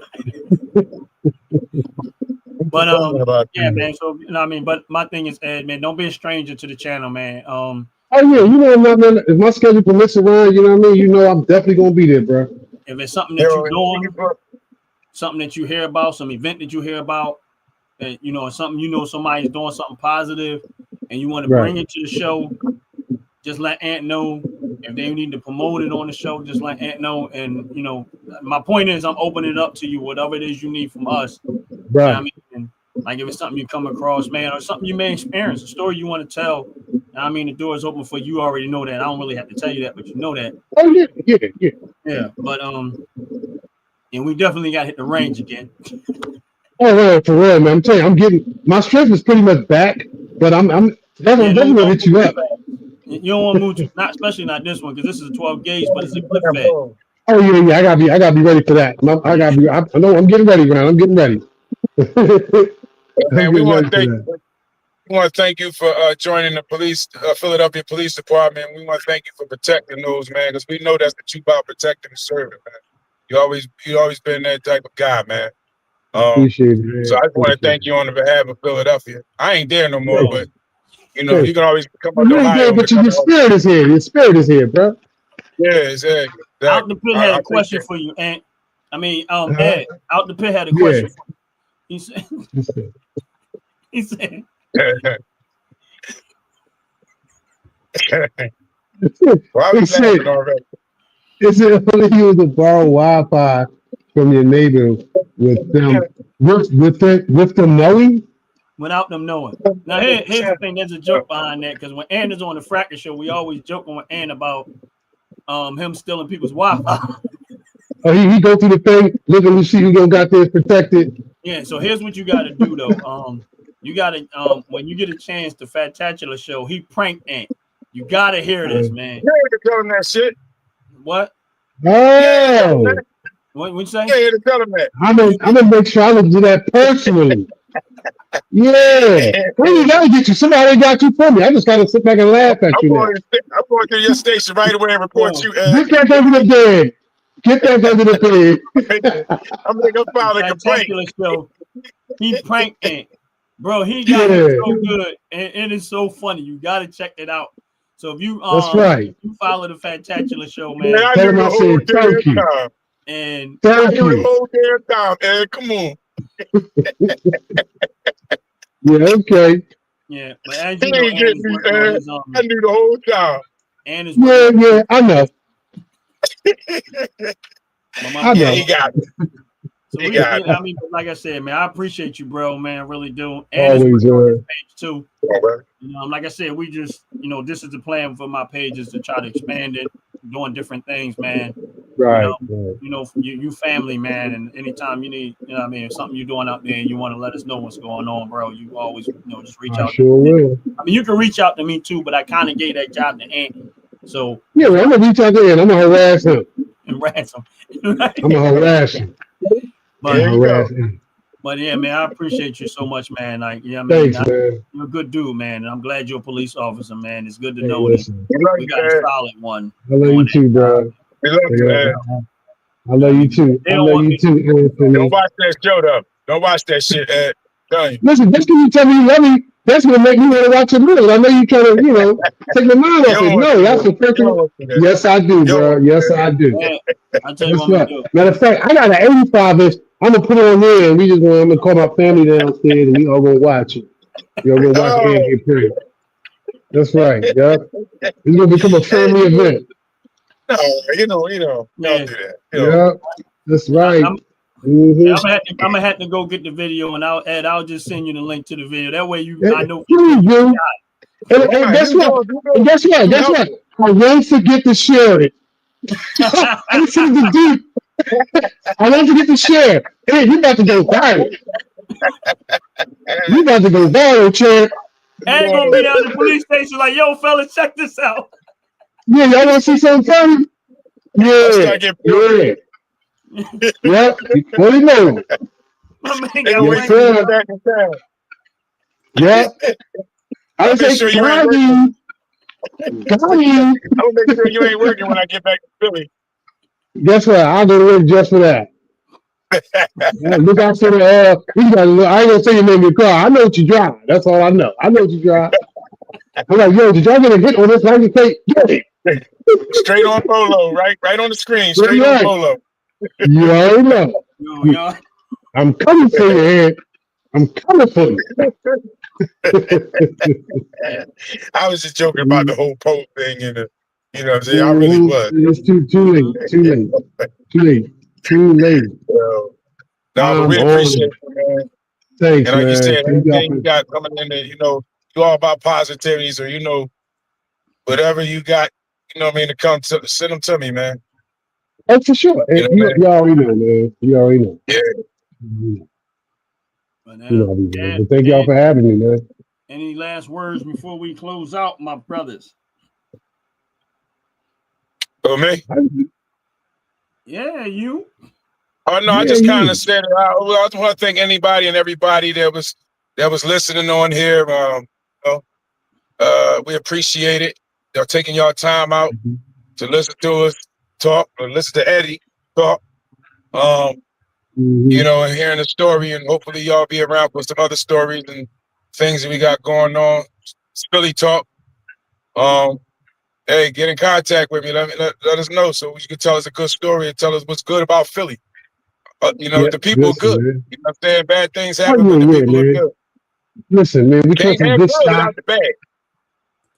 But yeah, man. So you know what I mean. But my thing is, Ed, man, don't be a stranger to the channel, man. Oh yeah, man, if my schedule permits around, you know what I mean. I'm definitely gonna be there, bro. If it's something that you're doing, something that you hear about, some event that you hear about, and something somebody's doing something positive, and you want to bring it to the show, just let Ant know. If they need to promote it on the show, just let Ant know. And my point is, I'm opening it up to you, whatever it is you need from us. Right. I mean, like if it's something you come across, man, or something you may experience, a story you want to tell. I mean, the door is open for you. You already know that. I don't really have to tell you that, but you know that. Oh yeah. Yeah, but and we definitely got to hit the range again. Oh man, for real, man. I'm telling you, I'm getting my strength is pretty much back, but I'm definitely gonna hit you up. You don't want to move to, not especially not this one because this is a 12 gauge, but it's a clip fed. Oh yeah. I gotta be ready for that. I know I'm getting ready, man. I'm getting ready. Man, we want to thank you for joining the Philadelphia Police Department. We want to thank you for protecting those, man, because we know that's the truth about protecting and serving, man. You always been that type of guy, man. Appreciate it, man. So I just want to thank you on behalf of Philadelphia. I ain't there no more, but you can always come up to Ohio. But your spirit is here. Your spirit is here, bro. Yeah, exactly. Out the Pit had a question for you, Ant. Ed, Out the Pit had a question for you. He said, why are we laughing already? Is it only you to borrow Wi-Fi from your neighbor with them knowing? Without them knowing. Now here's the thing. There's a joke behind that because when Ant is on the Fracture Show, we always joke with Ant about him stealing people's Wi-Fi. Oh, he go through the thing, looking to see who gonna got this protected. Yeah. So here's what you got to do though. You got to when you get a chance, the Fantacular Show, he pranked Ant. You got to hear this, man. Yeah, to tell him that shit. What? Oh. What you say? Yeah, to tell him that. I'm gonna make sure I don't do that personally. Yeah. Well, you gotta get you. Somebody got you for me. I just gotta sit back and laugh at you. I'm going to your station right away and report you. Get that under the bed. Get that under the bed. I'm gonna file a complaint. Show, he pranked Ant. Bro, he got it so good. And it is so funny. You gotta check it out. So if you that's right. You follow the Fantacular Show, man. Yeah, I knew the whole damn time. And I knew the whole damn time. And come on. Yeah, okay. Yeah, but as you know, I knew the whole time. And yeah, I know. I know. He got it. So I mean, like I said, man, I appreciate you, bro, man. I really do. And always, page too. Like I said, we just, this is the plan for my page is to try to expand it, doing different things, man. Right. You family, man, and anytime you need, you know what I mean, if something you're doing out there and you want to let us know what's going on, bro, you always, just reach I out. sure will. I mean, you can reach out to me too, but I kind of gave that job to Ant. So yeah, well, I'm gonna reach out there and I'm gonna harass him. And ransom. I'm gonna harass him. But yeah, man, I appreciate you so much, man. Like, yeah, I mean, thanks, man. You're a good dude, man, and I'm glad you're a police officer, man. It's good to Hey, know listen. that we got a solid one. I love you too, bro. We love you, man. I love you too. I love you too, Anthony. Don't watch that show, though. Don't watch that shit, Ed. Listen, just because you tell me you love me, that's gonna make me want to watch it more. I know you trying to, take my mind off it. No, that's the perfect. Yes, I do, bro. Yes, I do. I'll tell you what I'm do. Matter of fact, I got an 85-inch. I'm gonna put it on there, and I'm gonna call my family downstairs, and we all gonna watch it. We're gonna watch it get pretty. That's right. Yeah, it's gonna become a family event. No, don't do that. Yeah, that's right. I'm gonna have to go get the video, and I'll just send you the link to the video. That way I know. Please do. And guess what? Guess what? I won't forget to share it. I won't forget to share. Hey, you about to go viral. You about to go viral, champ. And gonna be down at the police station like, yo, fella, check this out. Yeah, y'all want to see something funny? Yeah. Yep. What do you know? Yes, sir. Yeah. I was sure you ain't working. I'll make sure you ain't working when I get back to Philly. Guess what? I'll go to work just for that. Look out for the I ain't gonna say your name in your car. I know what you drive. That's all I know. I know what you drive. I'm like, yo, did y'all get a hit on this? I just say, get it. Straight on Polo, right on the screen. Straight on Polo. You already know. I'm coming for you, Ed. I'm coming for you. I was just joking about the whole Pope thing, and you know what I'm saying? I really was. It's too late. Well, no, but we appreciate it, man. Thanks, and like man. you said, anything you got coming in there, you all about positivities, or whatever you got, to come to, send them to me, man. Oh, for sure. You already know, man. You already know. Yeah. But thank y'all for having me, man. Any last words before we close out, my brothers? Oh, me? Yeah, you. Oh no, I just kind of said it. I just want to thank anybody and everybody that was listening on here. We appreciate it. Y'all taking y'all time out to listen to us talk, or listen to Eddie talk. And hearing the story, and hopefully y'all be around for some other stories and things that we got going on. Philly talk. Hey, get in contact with me. Let us know so you can tell us a good story and tell us what's good about Philly. The people are good. Man. You know what I'm saying? Bad things happen, but the people are good. Listen, man, we come from good stock.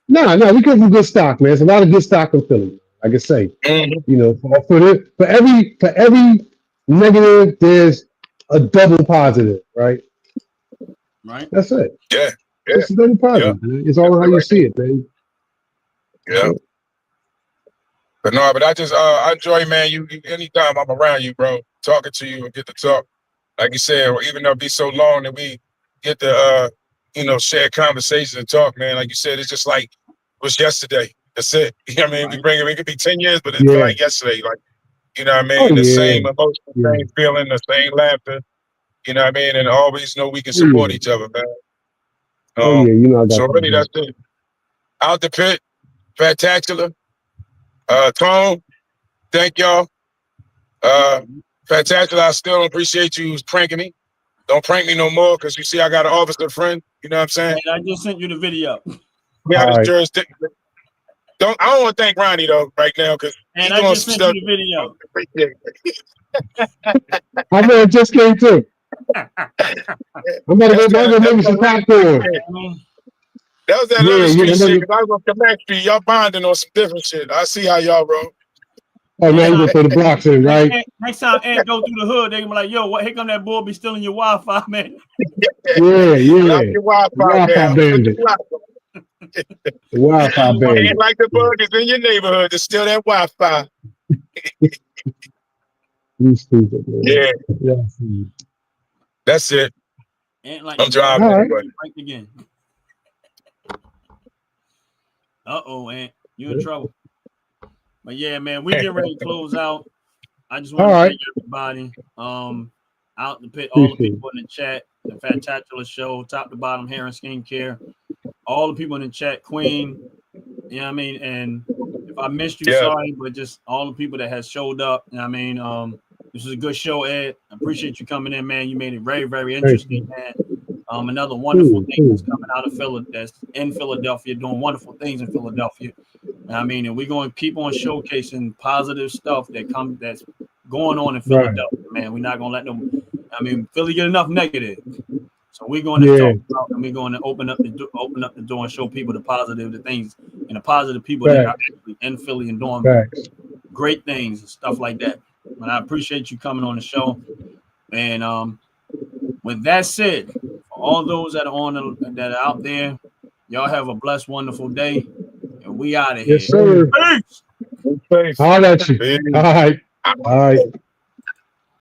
No, we come from good stock, man. There's a lot of good stock in Philly. Like I say, for every negative, there's a double positive, right? Right. That's it. Yeah. It's a double positive. Man. It's all how you see it, man. Yeah. But I enjoy, man, you anytime I'm around you, bro, talking to you and get to talk. Like you said, even though it be so long that we get to share conversations and talk, man. Like you said, it's just like it was yesterday. That's it. You know what I mean? We bring it could be 10 years, but it feel like yesterday. Like, you know what I mean? Same emotion, same feeling, the same laughter. You know what I mean? And always know we can support each other, man. So really that's it. Out the pit, fantacular. Tone, thank y'all. Fantacular, I still don't appreciate you pranking me. Don't prank me no more, because you see I got an officer friend. You know what I'm saying? And I just sent you the video. Yeah, this jurisdiction. I don't want to thank Ronnie though right now, because I just sent you the video. I know it just came through. I'm about to go make some popcorn. That was that other street shit. Because I was on Connect Street. Y'all bonding on some different shit. I see how y'all roll. Oh, now you go for the blocks in, right? Next time Ant go through the hood, they gonna be like, yo, here come that boy be stealing your Wi-Fi, man. Yeah. Your Wi-Fi bandit. The Wi-Fi bandit. Ain't like the buggers in your neighborhood to steal that Wi-Fi. You stupid, man. Yeah, Yeah. that's it. Ain't like I'm driving All right. anyway. right again. Aunt, you in trouble. But yeah, man, we get ready to close out. I just want All to right. thank everybody. Out the pit, all the people in the chat, the Fantacular Show, top to bottom, hair and skincare, all the people in the chat, Queen. You know what I mean? And if I missed you, Yeah. sorry, but just all the people that has showed up. You know what I mean? This is a good show, Ed. I appreciate you coming in, man. You made it very, very interesting, man. Another wonderful thing that's coming out of Philadelphia, that's in Philadelphia, doing wonderful things in Philadelphia. I mean, and we're going to keep on showcasing positive stuff that's going on in Philadelphia, man. We're not going to let them. I mean, Philly get enough negative, so we're going to talk about, and we're going to open up the door and show people the things, and the positive people that are actually in Philly and doing great things and stuff like that. And I appreciate you coming on the show. And with that said, for all those that are out there, y'all have a blessed, wonderful day, and we out of here. Yes, sir. Peace. Peace. All right. All right. All right.